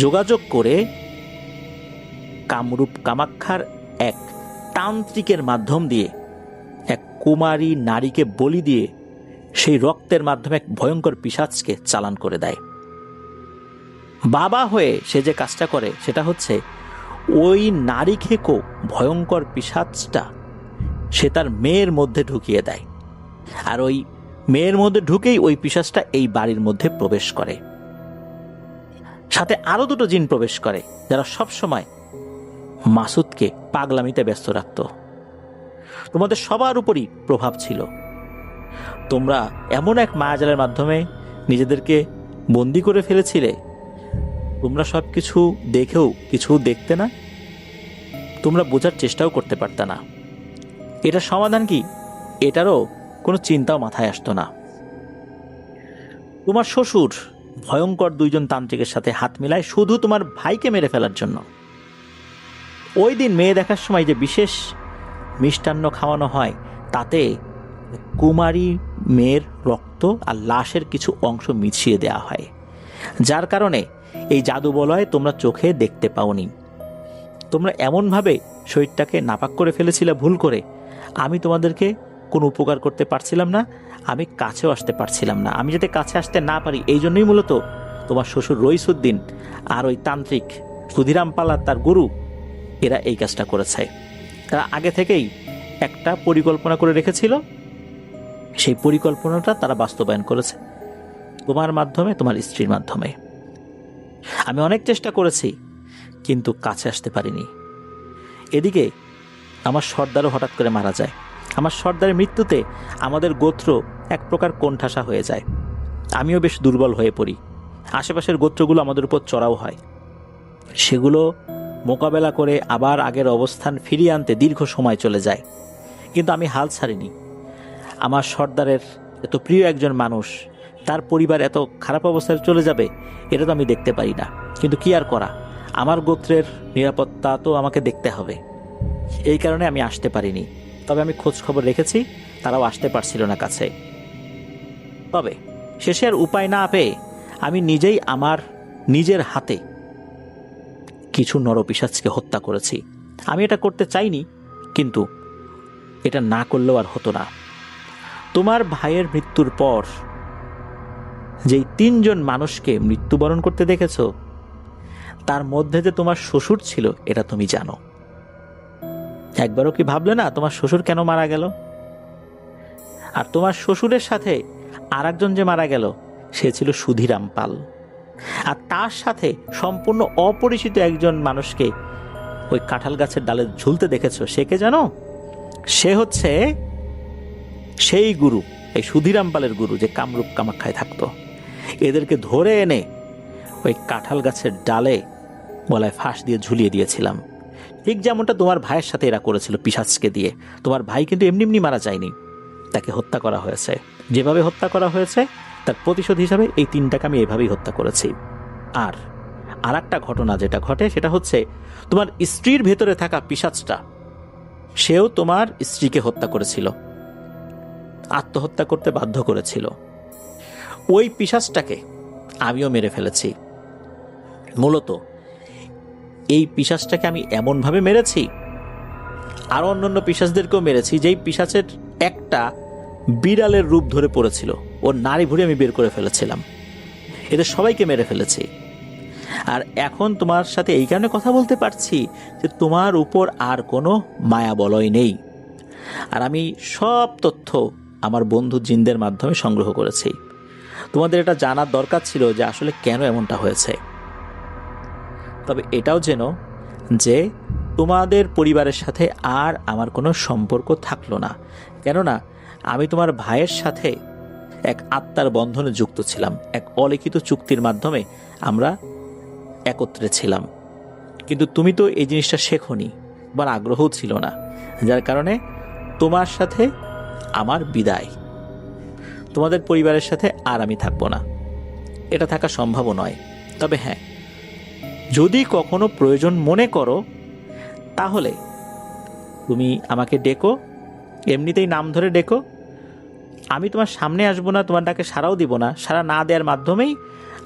যোগাযোগ করে কামরূপ কামাখ্যার এক তান্ত্রিকের মাধ্যম দিয়ে এক কুমারী নারীকে বলি দিয়ে সেই রক্তের মাধ্যমে এক ভয়ঙ্কর পিশাচকে চালান করে দেয়। বাবা হয়ে সে যে কাজটা করে সেটা হচ্ছে ওই নারী খেকো ভয়ঙ্কর পিশাচটা সে তার মেয়ের মধ্যে ঢুকিয়ে দেয়, আর ওই মেয়ের মধ্যে ঢুকেই ওই পিশাচটা এই বাড়ির মধ্যে প্রবেশ করে। সাথে আরো 2টো জিন প্রবেশ করে যারা সব সময় মাসুদকে পাগলামিতে ব্যস্ত রাখত। তোমাদের সবার উপরই প্রভাব ছিল। তোমরা এমন এক মায়াজালের মাধ্যমে নিজেদেরকে বন্দি করে ফেলেছিলে, তোমরা সব কিছু দেখেও কিছু দেখতে না, তোমরা বোঝার চেষ্টাও করতে পারতে না। এটার সমাধান কি, এটারও কোনো চিন্তাও মাথায় আসতো না। তোমার শ্বশুর ভয়ঙ্কর 2জন তান্ত্রিকের সাথে হাত মিলায় শুধু তোমার ভাইকে মেরে ফেলার জন্য। ওই দিন মেয়ে দেখার সময় যে বিশেষ মিষ্টান্ন খাওয়ানো হয়, তাতে কুমারী মেয়ের রক্ত আর লাশের কিছু অংশ মিশিয়ে দেওয়া হয়, যার কারণে এই জাদু বলয় তোমরা চোখে দেখতে পাওনি। তোমরা এমনভাবে শরীরটাকে নাপাক করে ফেলেছিলে ভুল করে, আমি তোমাদেরকে কোনো উপকার করতে পারছিলাম না, আমি কাছেও আসতে পারছিলাম না। আমি যাতে কাছে আসতে না পারি এই জন্যই মূলত তোমার শ্বশুর রইসুদ্দিন আর ওই তান্ত্রিক সুধীরাম পাল তার গুরু, এরা এই কাজটা করেছে। তারা আগে থেকেই একটা পরিকল্পনা করে রেখেছিল, সেই পরিকল্পনাটা তারা বাস্তবায়ন করেছে তোমার মাধ্যমে, তোমার স্ত্রীর মাধ্যমে। আমি অনেক চেষ্টা করেছি কিন্তু কাছে আসতে পারিনি। এদিকে আমার সর্দারও হঠাৎ করে মারা যায়। আমার সর্দারের মৃত্যুতে আমাদের গোত্র এক প্রকার কোণঠাসা হয়ে যায়। আমিও বেশ দুর্বল হয়ে পড়ি। আশেপাশের গোত্রগুলো আমাদের উপর চড়াও হয়। সেগুলো মোকাবেলা করে আবার আগের অবস্থান ফিরিয়ে আনতে দীর্ঘ সময় চলে যায়, কিন্তু আমি হাল ছাড়িনি। আমার সর্দারের এত প্রিয় একজন মানুষ, তার পরিবার এত খারাপ অবস্থায় চলে যাবে, এটা তো আমি দেখতে পারি না। কিন্তু কি আর করা, আমার গোত্রের নিরাপত্তা তো আমাকে দেখতে হবে। এই কারণে আমি আসতে পারিনি। তবে আমি খোঁজ খবর রেখেছি, তারাও আসতে পারছিল না কাছে। তবে শেষে আর উপায় না পেয়ে আমি নিজেই আমার নিজের হাতে কিছু নরপিশাচকে হত্যা করেছি। আমি এটা করতে চাইনি, কিন্তু এটা না করলেও আর হতো না। তোমার ভাইয়ের মৃত্যুর পর যেই 3জন মানুষকে মৃত্যুবরণ করতে দেখেছ, তার মধ্যে যে তোমার শ্বশুর ছিল এটা তুমি জানো। একবারও কি ভাবলে না তোমার শ্বশুর কেন মারা গেল? আর তোমার শ্বশুরের সাথে আর একজন যে মারা গেল, সে ছিল সুধীরাম পাল। আর তার সাথে সম্পূর্ণ অপরিচিত একজন মানুষকে ওই কাঁঠাল গাছের ডালে ঝুলতে দেখেছো, সে কে জানো? সে হচ্ছে সেই গুরু, এই সুধীরাম পালের গুরু, যে কামরূপ কামাখ্যায় থাকতো। এদেরকে ধরে এনে ওই কাঁঠাল গাছের ডালে গলায় ফাঁস দিয়ে ঝুলিয়ে দিয়েছিলাম, ঠিক যেমনটা তোমার ভাইয়ের সাথে এরা করেছিল পিশাচকে দিয়ে। তোমার ভাই কিন্তু এমনি এমনি মারা যায়নি, তাকে হত্যা করা হয়েছে। যেভাবে হত্যা করা হয়েছে তার প্রতিশোধ হিসাবে এই 3টাকে আমি এভাবেই হত্যা করেছি। আর একটা ঘটনা যেটা ঘটে সেটা হচ্ছে, তোমার স্ত্রীর ভেতরে থাকা পিশাচটা, সেও তোমার স্ত্রীকে হত্যা করেছিল, আত্মহত্যা করতে বাধ্য করেছিল। ওই পিশাচটাকে আমিও মেরে ফেলেছি। মূলত এই পিশাচটাকে আমি এমনভাবে মেরেছি, আরো অন্যান্য পিশাচদেরকেও মেরেছি, যেই পিশাচের একটা বিড়ালের রূপ ধরে পড়েছিল, ওর নাড়ি ভুড়ি আমি বের করে ফেলেছিলাম। এদের সবাইকে মেরে ফেলেছি। আর এখন তোমার সাথে এই কারণে কথা বলতে পারছি যে তোমার উপর আর কোনো মায়া বলয় নেই। আর আমি সব তথ্য আমার বন্ধু জিনদের মাধ্যমে সংগ্রহ করেছি। তোমাদের এটা জানার দরকার ছিল যে আসলে কেন এমনটা হয়েছে। তবে এটাও জেনো যে তোমাদের পরিবারের সাথে আর আমার কোনো সম্পর্ক থাকলো না, কেননা আমি তোমার ভাইয়ের সাথে এক আত্মার বন্ধনে যুক্ত ছিলাম। এক অলিখিত চুক্তির মাধ্যমে আমরা একত্রে ছিলাম। কিন্তু তুমি তো এই জিনিসটা শেখোনি বা আগ্রহও ছিল না, যার কারণে তোমার সাথে আমার বিদায়। তোমাদের পরিবারের সাথে আর আমি থাকবো না, এটা থাকা সম্ভব নয়। তবে হ্যাঁ, যদি কখনো প্রয়োজন মনে করো তাহলে তুমি আমাকে ডেকো, এমনিতেই নাম ধরে ডেকো। আমি তোমার সামনে আসবো না, তোমার ডাকে সাড়াও দিব না। সাড়া না দেওয়ার মাধ্যমেই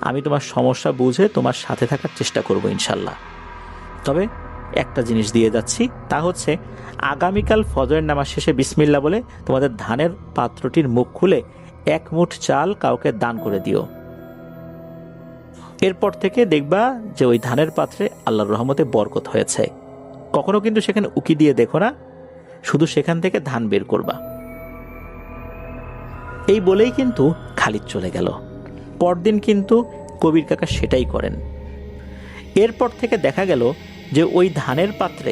আমি তোমার সমস্যা বুঝে তোমার সাথে থাকার চেষ্টা করব ইনশাল্লাহ। তবে একটা জিনিস দিয়ে যাচ্ছি, তা হচ্ছে আগামীকাল ফজরের নামাজ শেষে বিসমিল্লাহ বলে তোমাদের ধানের পাত্রটির মুখ খুলে 1 মুঠ চাল কাউকে দান করে দিও। এরপর থেকে দেখবা যে ওই ধানের পাত্রে আল্লাহর রহমতে বরকত হয়েছে। কখনো কিন্তু সেখানে উকি দিয়ে দেখো না, শুধু সেখান থেকে ধান বের করবা। এই বলেই কিন্তু খালিদ চলে গেল। পরদিন কিন্তু কবির কাকা সেটাই করেন। এরপর থেকে দেখা গেল যে ওই ধানের পাত্রে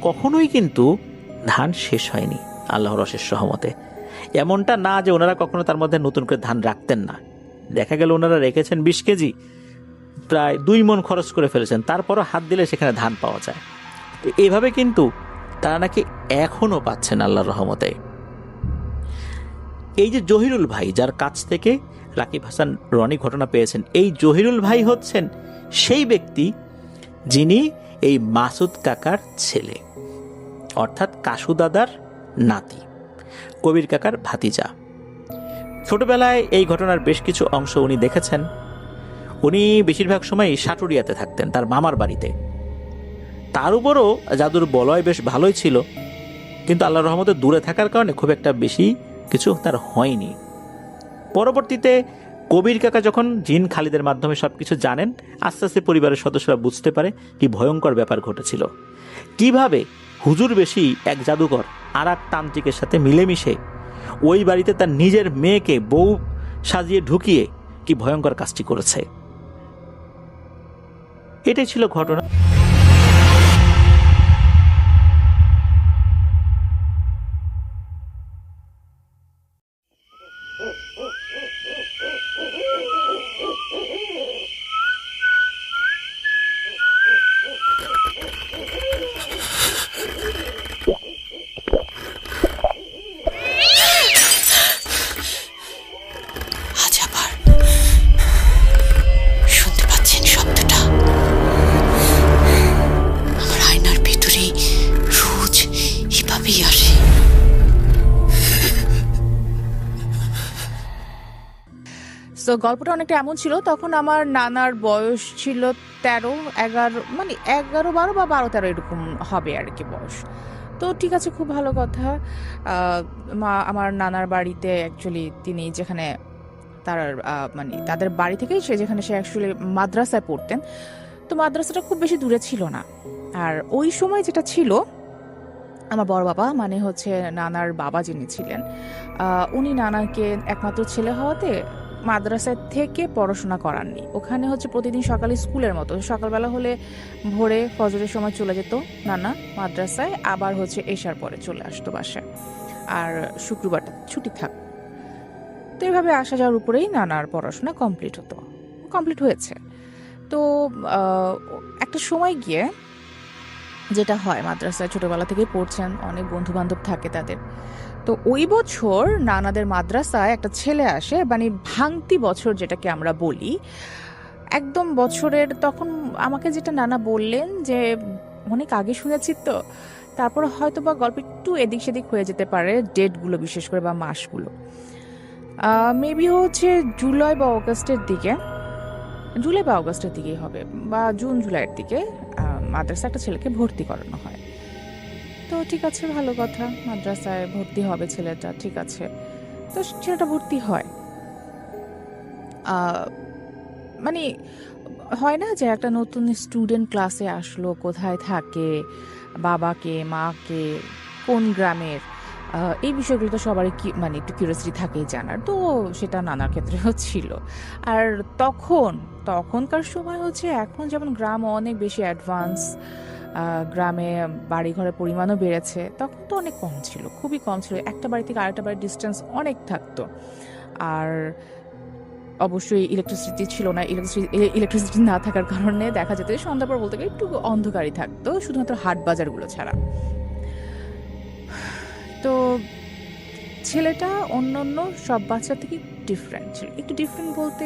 কখনোই কিন্তু ধান শেষ হয়নি আল্লাহর অশেষ রহমতে। এমনটা না যে ওনারা কখনো তার মধ্যে নতুন করে ধান রাখতেন না। দেখা গেল ওনারা রেখেছেন 20 কেজি, প্রায় 2 মণ খরচ করে ফেলেছেন, তারপরও হাত দিলে সেখানে ধান পাওয়া যায়। এইভাবে কিন্তু তারা নাকি এখনো পাচ্ছেন আল্লাহর রহমতে। এই যে জহিরুল ভাই, যার কাছ থেকে রাকিব হাসান রনি ঘটনা পেয়েছেন, এই জহিরুল ভাই হচ্ছেন সেই ব্যক্তি যিনি এই মাসুদ কাকার ছেলে, অর্থাৎ কাশু দাদার নাতি, কবির কাকার ভাতিজা। ছোটবেলায় এই ঘটনার বেশ কিছু অংশ উনি দেখেছেন। উনি বেশিরভাগ সময় সাটুরিয়াতে থাকতেন, তার মামার বাড়িতে। তার উপরও জাদুর বলয় বেশ ভালোই ছিল, কিন্তু আল্লাহর রহমতে দূরে থাকার কারণে খুব একটা বেশি কিছু তার হয়নি। পরবর্তীতে কবির কাকা যখন জিন খালিদের মাধ্যমে সবকিছু জানেন, আস্তে আস্তে পরিবারের সদস্যরা বুঝতে পারে কি ভয়ঙ্কর ব্যাপার ঘটেছিল, কিভাবে হুজুর বেশি এক জাদুকর আর এক তান্ত্রিকের সাথে মিলেমিশে ওই বাড়িতে তার নিজের মেয়েকে বউ সাজিয়ে ঢুকিয়ে কি ভয়ঙ্কর কাজটি করেছে। এটাই ছিল ঘটনা। আজ আবার শুনতে পাচ্ছেন শব্দটা? আমার আয়নার ভিতরে রোজ এভাবেই আসে। তো গল্পটা অনেকটা এমন ছিল, তখন আমার নানার বয়স ছিল 13-11, মানে 11-12 বা 12-13 এরকম হবে আর কি বয়স। তো ঠিক আছে, খুব ভালো কথা। আমার নানার বাড়িতে অ্যাকচুয়ালি তিনি যেখানে তার মানে তাদের বাড়ি থেকেই যেখানে সে অ্যাকচুয়ালি মাদ্রাসায় পড়তেন, তো মাদ্রাসাটা খুব বেশি দূরে ছিল না। আর ওই সময় যেটা ছিল, আমার বড় বাবা মানে হচ্ছে নানার বাবা যিনি ছিলেন, উনি নানাকে একমাত্র ছেলে হওয়াতে মাদ্রাসায় থেকে পড়াশোনা করাননি। ওখানে হচ্ছে প্রতিদিন সকালে স্কুলের মতো সকালবেলা হলে ভোরে ফজরের সময় চলে যেত নানা মাদ্রাসায়, আবার হচ্ছে এশার পরে চলে আসতো বাসায়, আর শুক্রবারটা ছুটি থাকতো। তো এইভাবে আসা যাওয়ার উপরেই নানার পড়াশোনা কমপ্লিট হয়েছে। তো একটা সময় গিয়ে যেটা হয়, মাদ্রাসায় ছোটবেলা থেকে পড়ছেন, অনেক বন্ধু বান্ধব থাকে তাদের। তো ওই বছর নানাদের মাদ্রাসায় একটা ছেলে আসে, মানে ভাঙতি বছর যেটাকে আমরা বলি, একদম বছরের। তখন আমাকে যেটা নানা বললেন যে অনেক আগে শুনেছি তো, তারপর হয়তো বা গল্প একটু এদিক সেদিক হয়ে যেতে পারে, ডেটগুলো বিশেষ করে বা মাসগুলো। মেবি হচ্ছে জুলাই বা অগাস্টের দিকেই হবে, বা জুন জুলাইয়ের দিকে মাদ্রাসায় একটা ছেলেকে ভর্তি করানো হয়। তো ঠিক আছে, ভালো কথা, মাদ্রাসায় ভর্তি হবে ছেলেটা, ঠিক আছে। তো ছেলেটা ভর্তি হয়। মানে হয় না যে একটা নতুন স্টুডেন্ট ক্লাসে আসলো, কোথায় থাকে, বাবাকে মাকে, কোন গ্রামের, এই বিষয়গুলো তো সবারই মানে একটু কিউরিয়াসিটি থাকেই জানার। তো সেটা নানার ক্ষেত্রেও ছিল। আর তখনকার সময় হচ্ছে, এখন যেমন গ্রাম অনেক বেশি অ্যাডভান্স, গ্রামে বাড়িঘরের পরিমাণও বেড়েছে, তখন তো অনেক কম ছিল, খুবই কম ছিল। একটা বাড়ি থেকে আরেকটা বাড়ির ডিস্টেন্স অনেক থাকতো। আর অবশ্যই ইলেকট্রিসিটি ছিল না। ইলেকট্রিসিটি না থাকার কারণে দেখা যেত সন্ধ্যার পর বলতে গেলে একটু অন্ধকারই থাকতো, শুধুমাত্র হাট বাজারগুলো ছাড়া। তো ছেলেটা অন্যান্য সব বাচ্চা থেকে ডিফারেন্ট ছিল। একটু ডিফারেন্ট বলতে,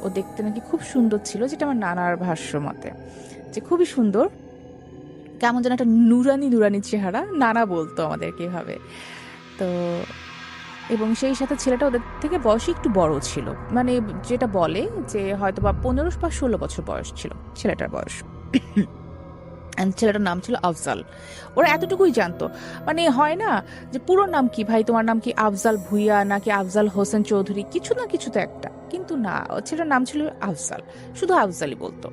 ও দেখতে নাকি খুব সুন্দর ছিল, যেটা আমার নানার ভাষ্য মতে, যে খুবই সুন্দর, কেমন যেন একটা নুরানি চেহারা, নানা বলতো আমাদেরকে এভাবে। তো এবং সেই সাথে ছেলেটা ওদের থেকে বয়সে একটু বড় ছিল, মানে যেটা বলে যে হয়তো বা 15 বা 16 বছর বয়স ছিল ছেলেটার বয়স। ছেলেটার নাম ছিল আফজাল। ওরা এতটুকুই জানতো, মানে হয় না যে পুরো নাম কি ভাই, তোমার নাম কি আফজাল ভুইয়া নাকি আফজাল হোসেন চৌধুরী, কিছু না কিছু তো একটা, কিন্তু না, ছেলেটার নাম ছিল আফজাল, শুধু আফজালই বলতো।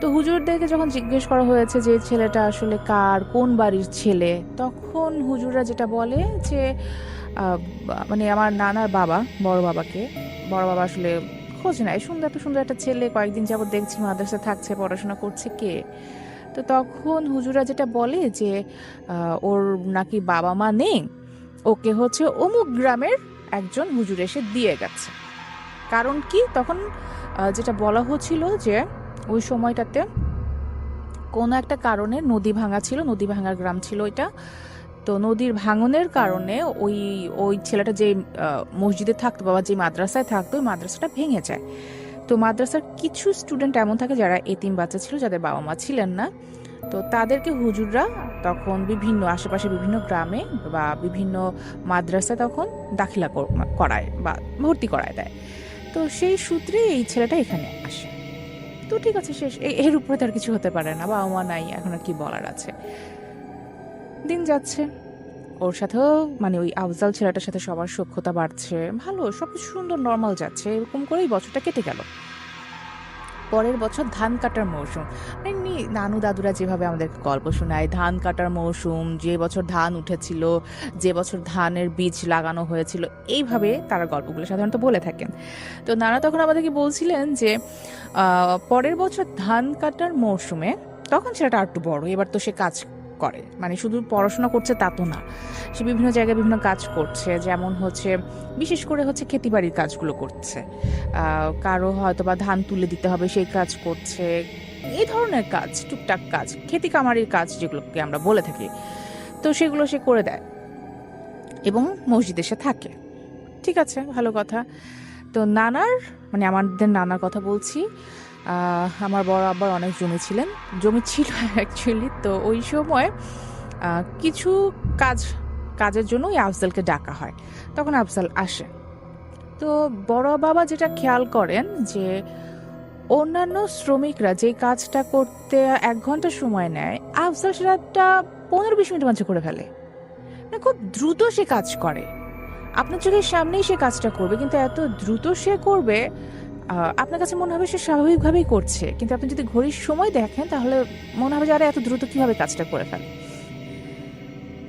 তো হুজুরদেরকে যখন জিজ্ঞেস করা হয়েছে যে ছেলেটা আসলে কার, কোন বাড়ির ছেলে, তখন হুজুররা যেটা বলে যে মানে আমার নানার বাবা, বড় বাবা আসলে খোঁজ নেয়, এত সুন্দর একটা ছেলে, কয়েকদিন যাবত দেখছি মাদ্রাসায় থাকছে, পড়াশোনা করছে, কে। তো তখন হুজুরা যেটা বলে যে ওর নাকি বাবা মা নেই, ওকে হচ্ছে অমুক গ্রামের একজন হুজুর এসে দিয়ে গেছে। কারণ কি, তখন যেটা বলা হচ্ছিল যে ওই সময়টাতে কোনো একটা কারণে নদী ভাঙা ছিল, নদী ভাঙার গ্রাম ছিল এটা। তো নদীর ভাঙনের কারণে ওই ওই ছেলেটা যে মসজিদে থাকতো, বাবা যে মাদ্রাসায় থাকতো, ওই মাদ্রাসাটা ভেঙে যায়। তো মাদ্রাসার কিছু স্টুডেন্ট এমন থাকে যারা এতিম বাচ্চা ছিল, যাদের বাবা মা ছিলেন না। তো তাদেরকে হুজুররা তখন বিভিন্ন আশেপাশে বিভিন্ন গ্রামে বা বিভিন্ন মাদ্রাসায় তখন দাখিলা করায় বা ভর্তি করায় দেয়। তো সেই সূত্রে এই ছেলেটা এখানে আসে। তো ঠিক আছে, শেষ। এর উপরে তার কিছু হতে পারে না, বাবা মা নাই, এখন আর কি বলার আছে। দিন যাচ্ছে, ওর সাথেও মানে ওই আফজাল ছেলেটার সাথে সবার সখ্যতা বাড়ছে, ভালো সবকিছু সুন্দর নর্মাল যাচ্ছে। এরকম করেই বছরটা কেটে গেল। পরের বছর ধান কাটার মৌসুম। এমনি নানু দাদুরা যেভাবে আমাদেরকে গল্প শোনায়, ধান কাটার মৌসুম, যে বছর ধান উঠেছিল, যে বছর ধানের বীজ লাগানো হয়েছিল, এইভাবে তারা গল্পগুলো সাধারণত বলে থাকেন। তো নানা তখন আমাদেরকে বলছিলেন যে পরের বছর ধান কাটার মৌসুমে, তখন ছেলেটা আর একটু বড়, এবার তো সে কাজ করে, মানে শুধু পড়াশোনা করছে তা তো না, সে বিভিন্ন জায়গায় বিভিন্ন কাজ করছে। যেমন হচ্ছে বিশেষ করে হচ্ছে ক্ষেতিবাড়ির কাজগুলো করছে, কারো হয়তো বা ধান তুলে দিতে হবে সেই কাজ করছে, এই ধরনের কাজ, টুকটাক কাজ, ক্ষেতি কামারির কাজ যেগুলোকে আমরা বলে থাকি। তো সেগুলো সে করে দেয় এবং মসজিদে সে থাকে। ঠিক আছে, ভালো কথা। তো নানার মানে আমাদের নানার কথা বলছি, আমার বড় আব্বার অনেক জমি ছিল অ্যাকচুয়ালি। তো ওই সময় কিছু কাজের জন্য ওই আফজালকে ডাকা হয়, তখন আফজাল আসে। তো বড় বাবা যেটা খেয়াল করেন যে অন্যান্য শ্রমিকরা যে কাজটা করতে 1 ঘন্টা সময় নেয়, আফজাল সেটা 15-20 মিনিটের মধ্যে করে ফেলে। মানে খুব দ্রুত সে কাজ করে, আপনার চোখের সামনেই সে কাজটা করবে, কিন্তু এত দ্রুত সে করবে আপনার কাছে মনে হবে সে স্বাভাবিকভাবেই করছে, কিন্তু আপনি যদি ঘড়ির সময় দেখেন তাহলে মনে হবে যে আরে এত দ্রুত কিভাবে কাজটা করে ফেলে।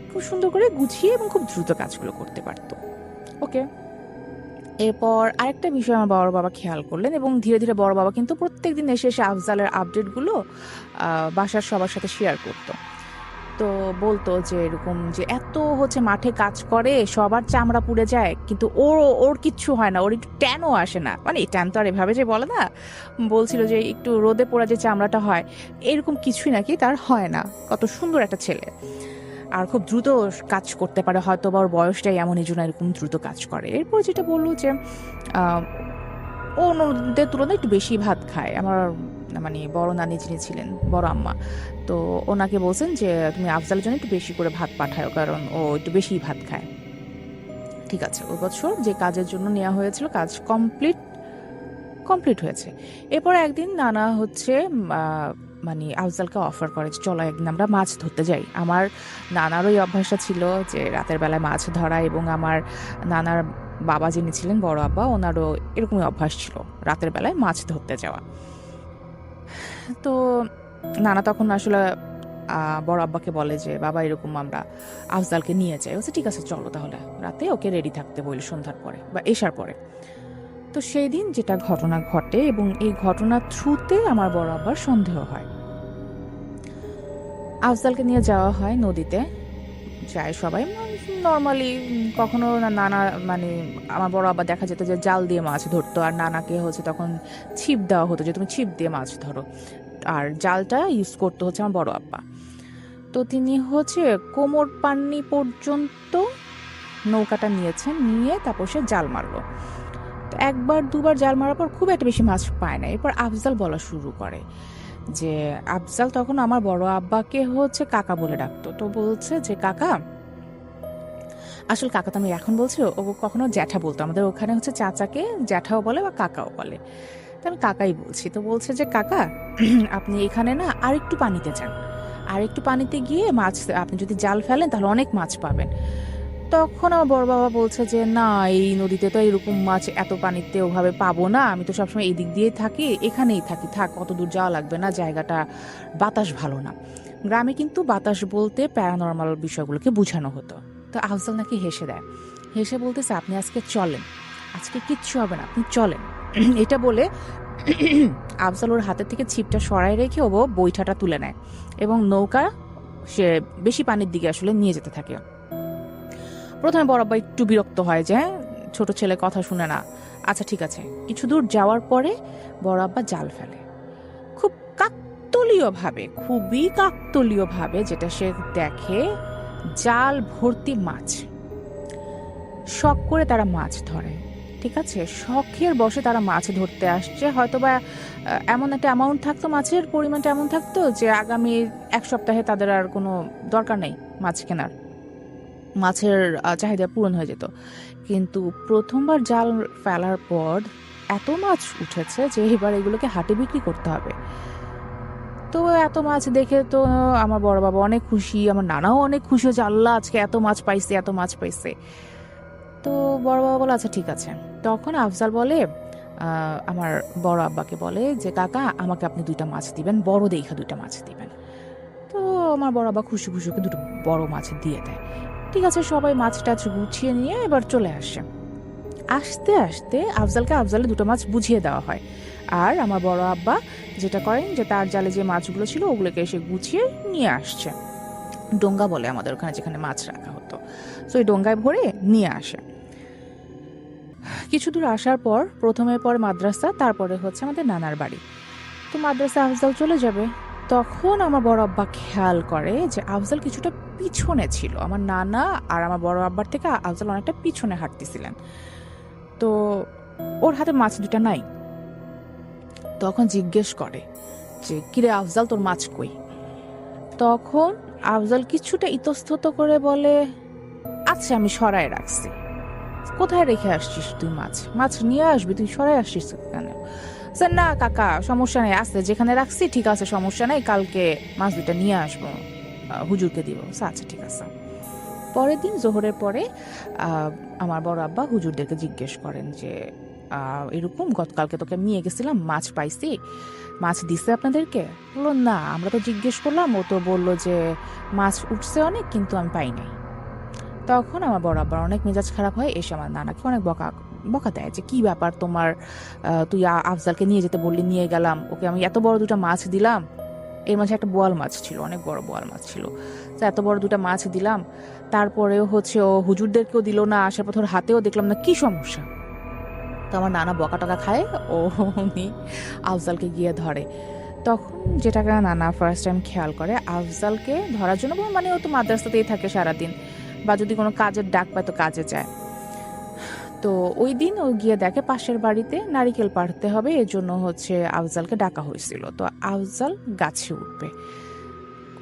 খুব সুন্দর করে গুছিয়ে এবং খুব দ্রুত কাজগুলো করতে পারতো। ওকে, এরপর আরেকটা বিষয় আমার বড় বাবা খেয়াল করলেন, এবং ধীরে ধীরে বড় বাবা কিন্তু প্রত্যেকদিন এসে আফজালের আপডেটগুলো বাসার সবার সাথে শেয়ার করতো। তো বলতো যে এরকম যে এত হচ্ছে মাঠে কাজ করে, সবার চামড়া পুড়ে যায়, কিন্তু ওর কিচ্ছু হয় না, ওর একটু ট্যানও আসে না। মানে ট্যান তো আর এভাবে যে বলে না, বলছিল যে একটু রোদে পোড়া যে চামড়াটা হয়, এরকম কিছুই নাকি তার হয় না। কত সুন্দর একটা ছেলে, আর খুব দ্রুত কাজ করতে পারে, হয়তো বা ওর বয়সটাই এমন, এই জন্য এরকম দ্রুত কাজ করে। এরপর যেটা বললো যে ও অন্যদের তুলনায় একটু বেশি ভাত খায়। আমার মানে বড় নানি যিনি ছিলেন, বড় আম্মা, তো ওনাকে বলছেন যে তুমি আফজালের জন্য একটু বেশি করে ভাত পাঠাও, কারণ ও একটু বেশি ভাত খায়। ঠিক আছে, ওই বছর যে কাজের জন্য নেওয়া হয়েছিল কাজ কমপ্লিট হয়েছে। এরপর একদিন নানা হচ্ছে মানে আফজালকে অফার করে যে চলো একদিন আমরা মাছ ধরতে যাই। আমার নানারও ওই অভ্যাসটা ছিল যে রাতের বেলায় মাছ ধরা, এবং আমার নানার বাবা যিনি ছিলেন বড় আব্বা, ওনারও এরকমই অভ্যাস ছিল রাতের বেলায় মাছ ধরতে যাওয়া। তো নানা তখন আসলে বড় আব্বাকে বলে যে বাবা এরকম আমরা আফজালকে নিয়ে যাই। বলছে ঠিক আছে চলো তাহলে, রাতে ওকে রেডি থাকতে বলি সন্ধ্যার পরে বা এশার পরে। তো সেই দিন যেটা ঘটনা ঘটে, এবং এই ঘটনার থ্রুতে আমার বড় আব্বার সন্দেহ হয়। আফজালকে নিয়ে যাওয়া হয় নদীতে, যায় সবাই নর্মালি। কখনো নানা মানে আমার বড় আব্বা দেখা যেত যে জাল দিয়ে মাছ ধরতো, আর নানাকে হচ্ছে তখন ছিপ দেওয়া হতো যে তুমি ছিপ দিয়ে মাছ ধরো, আর জালটা ইউজ করতে হচ্ছে আমার বড় আব্বা। তো তিনি হচ্ছে কোমর পান্নি পর্যন্ত নৌকাটা নিয়ে তারপর সে জাল মারলো। তো 1-2 জাল মারার পর খুব একটা বেশি মাছ পায় না। এরপর আফজাল বলা শুরু করে যে আফজাল তখন আমার বড় আব্বাকে হচ্ছে কাকা বলে ডাকতো। তো বলছে যে কাকা, আসল কাকা তো আমি এখন বলছি, ও কখনো জ্যাঠা বলতো, আমাদের ওখানে হচ্ছে চাচাকে জ্যাঠাও বলে বা কাকাও বলে, তো আমি কাকাই বলছি। তো বলছে যে কাকা আপনি এখানে না আর একটু পানিতে যান, আর একটু পানিতে গিয়ে মাছ আপনি যদি জাল ফেলেন তাহলে অনেক মাছ পাবেন। তখন আমার বড় বাবা বলছে যে না, এই নদীতে তো এরকম মাছ এত পানিতে ওভাবে পাবো না, আমি তো সবসময় এই দিক দিয়েই থাকি, এখানেই থাকি, থাক অত দূর যাওয়া লাগবে না, জায়গাটা বাতাস ভালো না। গ্রামে কিন্তু বাতাস বলতে প্যারানর্মাল বিষয়গুলোকে বোঝানো হতো। তো আফজাল নাকি হেসে দেয়, হেসে বলতেছে আপনি আজকে চলেন, আজকে কিচ্ছু হবে না, আপনি চলেন। এটা বলে আফজাল ওর হাতের থেকে ছিপটা সরাই রেখে ও বৈঠাটা তুলে নেয় এবং নৌকা সে বেশি পানির দিকে আসলে নিয়ে যেতে থাকে। প্রথমে বড় আব্বা একটু বিরক্ত হয় যে ছোট ছেলে কথা শুনে না। আচ্ছা ঠিক আছে, কিছু দূর যাওয়ার পরে বড় আব্বা জাল ফেলে, খুব কাকতালীয় খুবই কাকতালীয় ভাবে যেটা সে দেখে, জাল ভর্তি মাছ। শখ করে তারা মাছ ধরে, ঠিক আছে, শখের বশে তারা মাছ ধরতে আসছে। হয়তোবা এমন একটা অ্যামাউন্ট থাকতো, মাছের পরিমাণটা এমন থাকতো যে আগামী 1 সপ্তাহে তাদের আর কোনো দরকার নেই মাছ কেনার, মাছের চাহিদা পূরণ হয়ে যেত। কিন্তু প্রথমবার জাল ফেলার পর এত মাছ উঠেছে যে এবার এগুলোকে হাটে বিক্রি করতে হবে। তো এত মাছ দেখে তো আমার বড় বাবা অনেক খুশি, আমার নানাও অনেক খুশি হয়েছে, আল্লাহ আজকে এত মাছ পাইছে, এত মাছ পাইছে। তো বড় বাবা বলে আচ্ছা ঠিক আছে। তখন আফজাল বলে, আমার বড় আব্বাকে বলে যে কাকা আমাকে আপনি 2টা মাছ দিবেন, বড় দেখা 2টা মাছ দিবেন। তো আমার বড় আব্বা খুশি খুশি ওকে 2টো বড় মাছ দিয়ে দেয়। ঠিক আছে, সবাই মাছ টাছ গুছিয়ে নিয়ে এবার চলে আসে। আস্তে আস্তে আফজালে 2টো মাছ বুঝিয়ে দেওয়া হয়। আর আমার বড় আব্বা যেটা করেন যে তার জালে যে মাছগুলো ছিল ওগুলোকে এসে গুছিয়ে নিয়ে আসছে। ডোঙ্গা বলে আমাদের ওখানে যেখানে মাছ রাখা হতো, তো ওই ডোঙ্গায় ভরে নিয়ে আসে। কিছু দূর আসার পর প্রথমে পর মাদ্রাসা, তারপরে হচ্ছে আমাদের নানার বাড়ি। তো মাদ্রাসা আফজাল চলে যাবে, তখন আমার বড় আব্বা খেয়াল করে যে আফজাল কিছুটা পিছনে ছিল। আমার নানা আর আমার বড় আব্বার থেকে আফজাল অনেকটা পিছনে হাঁটতেছিলেন। তো ওর হাতে মাছ 2টা নাই। তখন জিজ্ঞেস করে যে কিরে আফজাল তোর মাছ কই? তখন আফজাল কিছুটা ইতস্তত করে বলে আচ্ছা আমি সরায় রাখছি। কোথায় রেখে আসছিস তুই মাছ? মাছ নিয়ে আসবি, তুই সরাই আসছিস কেন? স্যার না কাকা সমস্যা নেই, আছে যেখানে রাখছি ঠিক আছে, সমস্যা নেই, কালকে মাছ 2টা নিয়ে আসবো, হুজুরকে দিব। আচ্ছা ঠিক আছে। পরের দিন জোহরের পরে আমার বড় আব্বা হুজুরদেরকে জিজ্ঞেস করেন যে এরকম গতকালকে তোকে নিয়ে গেছিলাম, মাছ পাইছি, মাছ দিছে আপনাদেরকে? বললো না, আমরা তো জিজ্ঞেস করলাম, ও তো বললো যে মাছ উঠছে অনেক কিন্তু আমি পাই নাই। তখন আমার বড় আব্বার অনেক মেজাজ খারাপ হয়, এসে আমার নানাকে অনেক বকা দেয় যে কি ব্যাপার তোমার, তুই আফজালকে নিয়ে যেতে বললি, নিয়ে গেলাম, ওকে আমি এত বড় 2টা মাছ দিলাম, এর মাঝে একটা বোয়াল মাছ ছিল, অনেক বড় বোয়াল মাছ ছিল, তো এত বড় 2টা মাছ দিলাম, তারপরেও হচ্ছে ও হুজুরদেরকেও দিল না, আসার পথ ওর হাতেও দেখলাম না, কি সমস্যা? তো আমার নানা বকা টকা খায়, ও উনি আফজালকে গিয়ে ধরে। তখন যেটাকে নানা ফার্স্ট টাইম খেয়াল করে আফজালকে ধরার জন্য, মানে ও তো মাদ্রাসাতেই থাকে সারাদিন, বা যদি কোনো কাজের ডাক পায় তো কাজে যায়। তো ওই দিন ও গিয়ে দেখে পাশের বাড়িতে নারিকেল পাড়তে হবে, এর জন্য হচ্ছে আফজালকে ডাকা হয়েছিল। তো আফজাল গাছে উঠবে,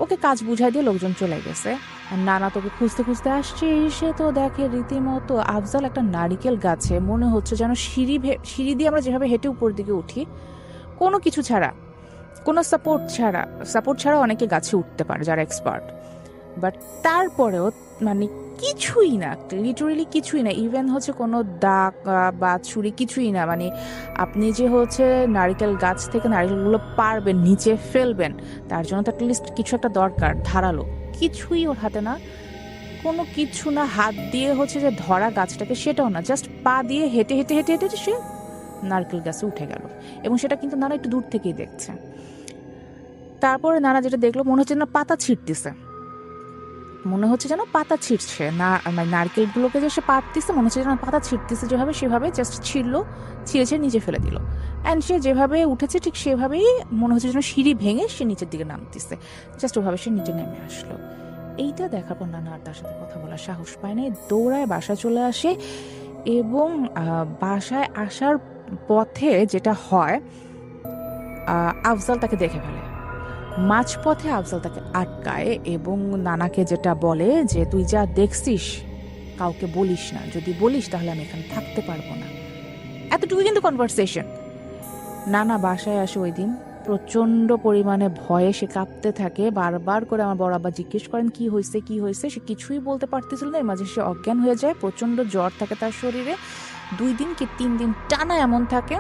ওকে কাজ বুঝাই দিয়ে লোকজন চলে গেছে। আর নানা তোকে খুঁজতে খুঁজতে আসছে, এসে তো দেখে রীতিমতো আফজাল একটা নারিকেল গাছে, মনে হচ্ছে যেন সিঁড়ি দিয়ে আমরা যেভাবে হেঁটে উপর দিকে উঠি, কোনো কিছু ছাড়া, কোনো সাপোর্ট ছাড়া অনেকে গাছে উঠতে পারে যারা এক্সপার্ট, বাট তারপরেও মানে কিছুই না, লিটারেলি কিছুই না, ইভেন হচ্ছে কোনো দাগ বা ছুরি কিছুই না। মানে আপনি যে হচ্ছে নারকেল গাছ থেকে নারকেলগুলো পারবেন, নিচে ফেলবেন, তার জন্য তো অ্যাটলিস্ট কিছু একটা দরকার, ধারালো, কিছুই ওর হাতে না, কোনো কিছু না। হাত দিয়ে হচ্ছে যে ধরা গাছটাকে সেটাও না, জাস্ট পা দিয়ে হেঁটে হেঁটে হেঁটে হেঁটে সে নারকেল গাছে উঠে গেল, এবং সেটা কিন্তু নানা একটু দূর থেকেই দেখছে। তারপরে নানা যেটা দেখলো, মনে হচ্ছে না পাতা ছিঁড়তেছে, মনে হচ্ছে যেন পাতা ছিঁড়ছে না, মানে নারকেলগুলোকে যে সে পাততেছে মনে হচ্ছে যেন পাতা ছিঁড়তেছে, যেভাবে সেভাবে জাস্ট ছিঁড়েছে নিচে ফেলে দিল। অ্যান্ড সে যেভাবে উঠেছে ঠিক সেভাবেই মনে হচ্ছে যেন সিঁড়ি ভেঙে সে নিচের দিকে নামতেছে, জাস্ট ওভাবে সে নিচে নেমে আসলো। এইটা দেখার পর নানা আর তার সাথে কথা বলার সাহস পায় না, দৌড়ায় বাসায় চলে আসে। এবং বাসায় আসার পথে যেটা হয়, আফজাল তাকে দেখে ফেলে। মাঝপথে আফজাল তাকে আটকায় এবং নানাকে যেটা বলে যে তুই যা দেখছিস কাউকে বলিস না, যদি বলিস তাহলে আমি এখানে থাকতে পারবো না। এতটুকু কিন্তু কনভারসেশন। নানা বাসায় আসে ওই দিন, প্রচন্ড পরিমাণে ভয়ে সে কাঁপতে থাকে। বারবার করে আমার বড় আব্বা জিজ্ঞেস করেন কি হয়েছে, সে কিছুই বলতে পারতেছিল না। এর মাঝে সে অজ্ঞান হয়ে যায়, প্রচন্ড জ্বর থাকে তার শরীরে, 2 দিন কি 3 দিন টানা এমন থাকে।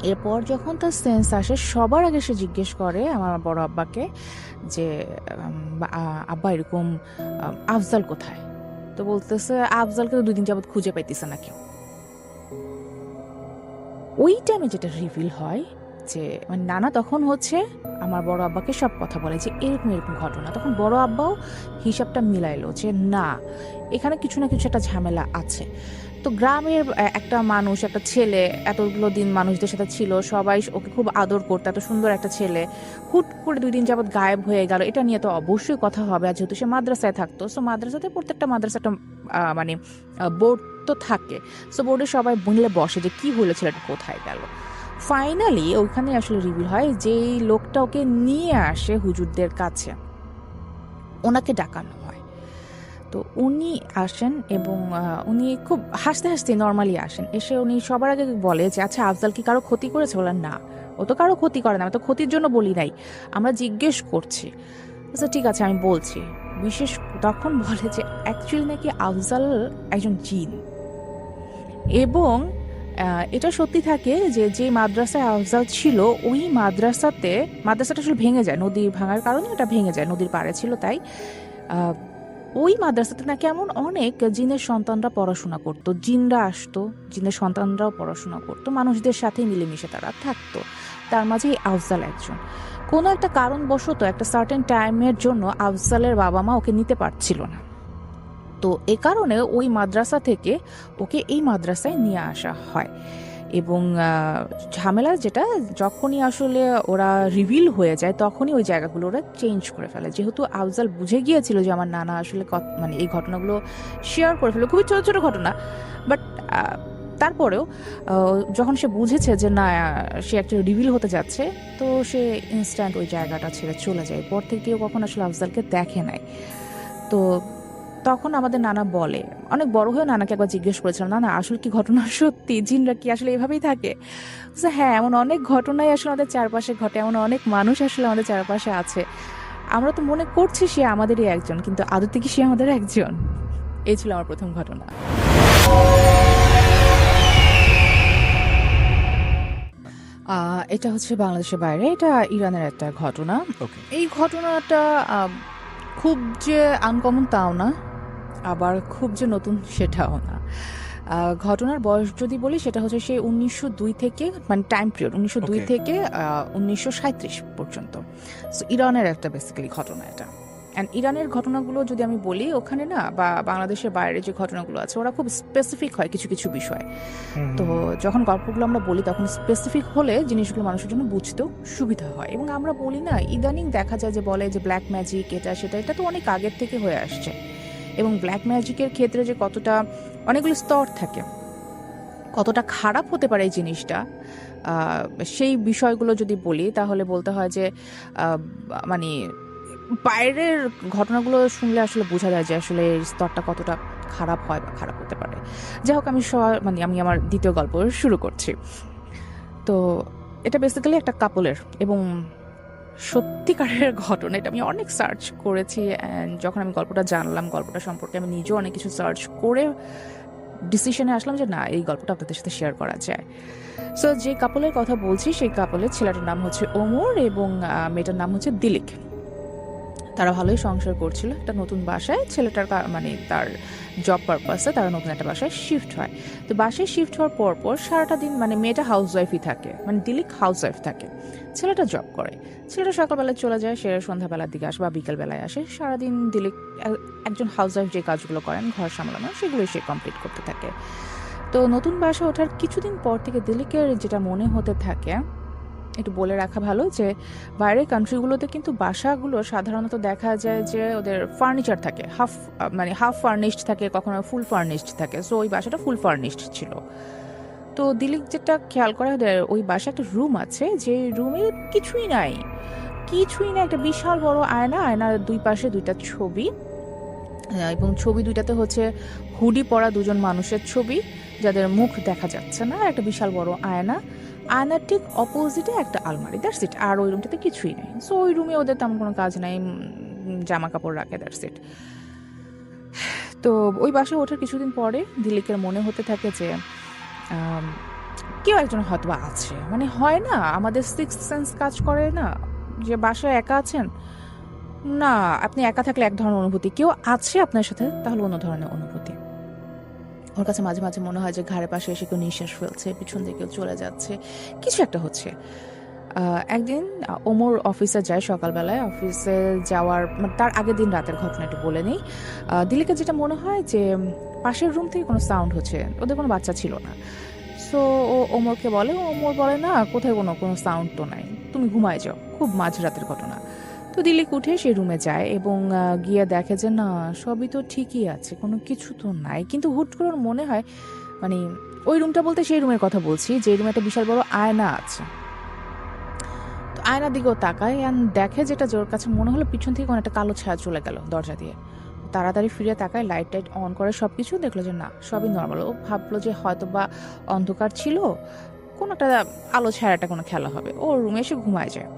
এরপর যখন তার সেন্স আসে, সবার আগে সে জিজ্ঞেস করে আমার বড় আব্বাকে যে আব্বা এরকম আফজাল কোথায়? তো বলতেছে আফজালকে 2 দিন যাবত খুঁজে পাইতেছে না কেউ। ওই টাইমে যেটা রিভিল হয় যে মানে নানা তখন হচ্ছে আমার বড় আব্বাকে সব কথা বলে যে এরকম ঘটনা। তখন বড় আব্বাও হিসাবটা মিলাইলো যে না, এখানে কিছু না কিছু একটা ঝামেলা আছে। তো গ্রামের একটা মানুষ, একটা ছেলে এতগুলো দিন মানুষদের সাথে ছিল, সবাই ওকে খুব আদর করতো, এত সুন্দর একটা ছেলে হুট করে 2 দিন যাবৎ গায়েব হয়ে গেল, এটা নিয়ে তো অবশ্যই কথা হবে। আর যেহেতু সে মাদ্রাসায় থাকতো, সো মাদ্রাসাতে প্রত্যেকটা মাদ্রাসা একটা মানে বোর্ড তো থাকে, সো বোর্ডে সবাই মিলে বসে যে কি হলো, ছেলেটা কোথায় গেল। ফাইনালি ওইখানে আসলে রিভিল হয় যেই লোকটা ওকে নিয়ে আসে হুজুরদের কাছে, ওনাকে ডাকানো হয়। তো উনি আসেন এবং উনি খুব হাসতে হাসতে নর্মালি আসেন, এসে উনি সবার আগে বলে যে আচ্ছা আফজাল কি কারো ক্ষতি করেছে? বলেন না, ও তো কারো ক্ষতি করে না, আমি তো ক্ষতির জন্য বলি নাই, আমরা জিজ্ঞেস করছি। আচ্ছা ঠিক আছে আমি বলছি। বিশেষ তখন বলে যে অ্যাকচুয়ালি নাকি আফজাল একজন জিন, এবং এটা সত্যি থাকে যে যে মাদ্রাসায় আফজাল ছিল ওই মাদ্রাসাটা আসলে ভেঙে যায়, নদী ভাঙার কারণে এটা ভেঙে যায়, নদীর পাড়ে ছিল তাই। আহ, ওই মাদ্রাসাতে নাকি এমন অনেক জিনের সন্তানরা পড়াশোনা করতো, জিনরা আসতো, জিনের সন্তানরাও পড়াশোনা করতো, মানুষদের সাথে মিলেমিশে তারা থাকতো। তার মাঝে এই আফজাল একজন। কোনো একটা কারণবশত একটা সার্টেন টাইমের জন্য আফজালের বাবা মা ওকে নিতে পারছিল না, তো এ কারণে ওই মাদ্রাসা থেকে ওকে এই মাদ্রাসায় নিয়ে আসা হয়। এবং ঝামেলা যেটা, যখনই আসলে ওরা রিভিল হয়ে যায় তখনই ওই জায়গাগুলো ওরা চেঞ্জ করে ফেলে, যেহেতু আফজাল বুঝে গিয়েছিল যে আমার নানা আসলে মানে এই ঘটনাগুলো শেয়ার করে ফেলে, খুবই ছোট ছোট ঘটনা, বাট তারপরেও যখন সে বুঝেছে যে না সে একটা রিভিল হতে যাচ্ছে, তো সে ইনস্ট্যান্ট ওই জায়গাটা ছেড়ে চলে যায়। পর থেকেও কখন আসলে আফজালকে দেখে নাই। তো তখন আমাদের নানা বলে, অনেক বড় হয়ে নানাকে একবার জিজ্ঞেস করেছিলাম, না আসলে কি ঘটনা সত্যি, জিনরা কি আসলে এভাবেই থাকে? হ্যাঁ, এমন অনেক ঘটনাই আসলে আমাদের চারপাশে ঘটে, এমন অনেক মানুষ আসলে আমাদের চারপাশে আছে, আমরা তো মনে করছি সে আমাদেরই একজন, কিন্তু আদতে কি সে আমাদের একজন? এই ছিল আমার প্রথম ঘটনা। এটা হচ্ছে বাংলাদেশের বাইরে, এটা ইরানের একটা ঘটনা। এই ঘটনাটা খুব যে আনকমন তাও না, আবার খুব যে নতুন সেটাও না। ঘটনার বয়স যদি বলি সেটা হচ্ছে সেই 1902 থেকে, মানে টাইম পিরিয়ড 1902 থেকে 1937 পর্যন্ত। সো ইরানের একটা বেসিক্যালি ঘটনা এটা। অ্যান্ড ইরানের ঘটনাগুলো যদি আমি বলি, ওখানে না বা বাংলাদেশের বাইরে যে ঘটনাগুলো আছে ওরা খুব স্পেসিফিক হয় কিছু কিছু বিষয়। তো যখন গল্পগুলো আমরা বলি তখন স্পেসিফিক হলে জিনিসগুলো মানুষের জন্য বুঝতেও সুবিধা হয়। এবং আমরা বলি না, ইদানিং দেখা যায় যে বলে যে ব্ল্যাক ম্যাজিক এটা সেটা, এটা তো অনেক আগের থেকে হয়ে আসছে। এবং ব্ল্যাক ম্যাজিকের ক্ষেত্রে যে কতটা অনেকগুলো স্তর থাকে, কতটা খারাপ হতে পারে এই জিনিসটা, সেই বিষয়গুলো যদি বলি তাহলে বলতে হয় যে মানে বাইরের ঘটনাগুলো শুনলে আসলে বোঝা যায় যে আসলে এই স্তরটা কতটা খারাপ হয় বা খারাপ হতে পারে। যাই হোক, আমি আমার দ্বিতীয় গল্প শুরু করছি। তো এটা বেসিক্যালি একটা কাপলের এবং সত্যিকারের ঘটনা। এটা আমি অনেক সার্চ করেছি, অ্যান্ড যখন আমি গল্পটা জানলাম, গল্পটা সম্পর্কে আমি নিজেও অনেক কিছু সার্চ করে ডিসিশনে আসলাম যে না, এই গল্পটা আপনাদের সাথে শেয়ার করা যায়। সো যে কাপলের কথা বলছি, সেই কাপলের ছেলেটার নাম হচ্ছে ওমর এবং মেয়েটার নাম হচ্ছে দিলিক। তারা ভালোই সংসার করছিল একটা নতুন বাসায়। ছেলেটার মানে তার জব পারপাসে তারা নতুন একটা বাসায় শিফট হয়। তো বাসায় শিফট হওয়ার পর সারাটা দিন মানে মেয়েটা হাউস ওয়াইফই থাকে, মানে দিলিক হাউস ওয়াইফ থাকে, ছেলেটা জব করে। ছেলেটা সকালবেলায় চলে যায়, সে সন্ধ্যাবেলার দিকে আসে বা বিকেলবেলায় আসে। সারাদিন দিলিক একজন হাউস ওয়াইফ যে কাজগুলো করেন ঘর সামলানো, সেগুলোই সে কমপ্লিট করতে থাকে। তো নতুন বাসা ওঠার কিছুদিন পর থেকে দিলিকের যেটা মনে হতে থাকে, একটু বলে রাখা ভালো যে বাইরের কান্ট্রিগুলোতে কিন্তু বাসাগুলো সাধারণত দেখা যায় যে ওদের ফার্নিচার থাকে হাফ ফার্নিশড থাকে, কখনো ফুল ফার্নিশড থাকে। সো ওই বাসাটা ফুল ফার্নিশড ছিল। তো দিলিক যেটা খেয়াল করে, ওই বাসা একটা রুম আছে, যে রুমে কিছুই না, একটা বিশাল বড় আয়নার দুই পাশে দুইটা ছবি, এবং ছবি দুইটাতে হচ্ছে হুডি পরা দুজন মানুষের ছবি যাদের মুখ দেখা যাচ্ছে না, একটা বিশাল বড় আয়নার ঠিক অপোজিটে একটা আলমারি, দ্যাটস ইট। আর ওই রুমটাতে কিছুই নেই। সো ওই রুমে ওদের তেমন কোনো কাজ নাই, জামা কাপড় রাখে, দ্যাটস ইট। তো ওই বাসায় ওঠার কিছুদিন পরে দিলিকের মনে হতে থাকে যে কেউ একজন হয়তো আছে, মানে হয় না আমাদের সিক্সথ সেন্স কাজ করে না, যে বাসায় একা আছেন না, আপনি একা থাকলে এক ধরনের অনুভূতি, কেউ আছে আপনার সাথে তাহলে অন্য ধরনের অনুভূতি। ওর কাছে মাঝে মাঝে মনে হয় যে ঘাড়ের পাশে এসে কেউ নিঃশ্বাস ফেলছে, পিছন দিয়ে কেউ চলে যাচ্ছে, কিছু একটা হচ্ছে। একদিন ওমর অফিসে যায়, সকালবেলায় অফিসে যাওয়ার তার আগের দিন রাতের ঘটনা একটু বলে নেই। দিলিকে যেটা মনে হয় যে পাশের রুম থেকে কোনো সাউন্ড হচ্ছে, ওদের কোনো বাচ্চা ছিল না। সো ও ওমরকে বলে, ওমর বলে না কোথায় কোনো সাউন্ড তো নাই, তুমি ঘুমায় যাও, খুব মাঝরাতের ঘটনা। তো দিলিক উঠে সেই রুমে যায় এবং গিয়ে দেখে যে না, সবই তো ঠিকই আছে, কোনো কিছু তো নাই। কিন্তু হুট করে ওর মনে হয়, মানে ওই রুমটা বলতে সেই রুমের কথা বলছি, যে রুমে একটা বিশাল বড় আয়না আছে। তো আয়নার দিকেও তাকায় অ্যান্ড দেখে যেটা ওর কাছে মনে হলো পিছন থেকে কোনো একটা কালো ছায়া চলে গেল দরজা দিয়ে। তাড়াতাড়ি ফিরে তাকায়, লাইট টাইট অন করে সব কিছু, দেখলো যে না, সবই নর্মাল। ও ভাবলো যে হয়তো বা অন্ধকার ছিল, কোনো একটা আলো ছায়াটা কোনো খেলা হবে। ও রুমে এসে ঘুমায় যায়।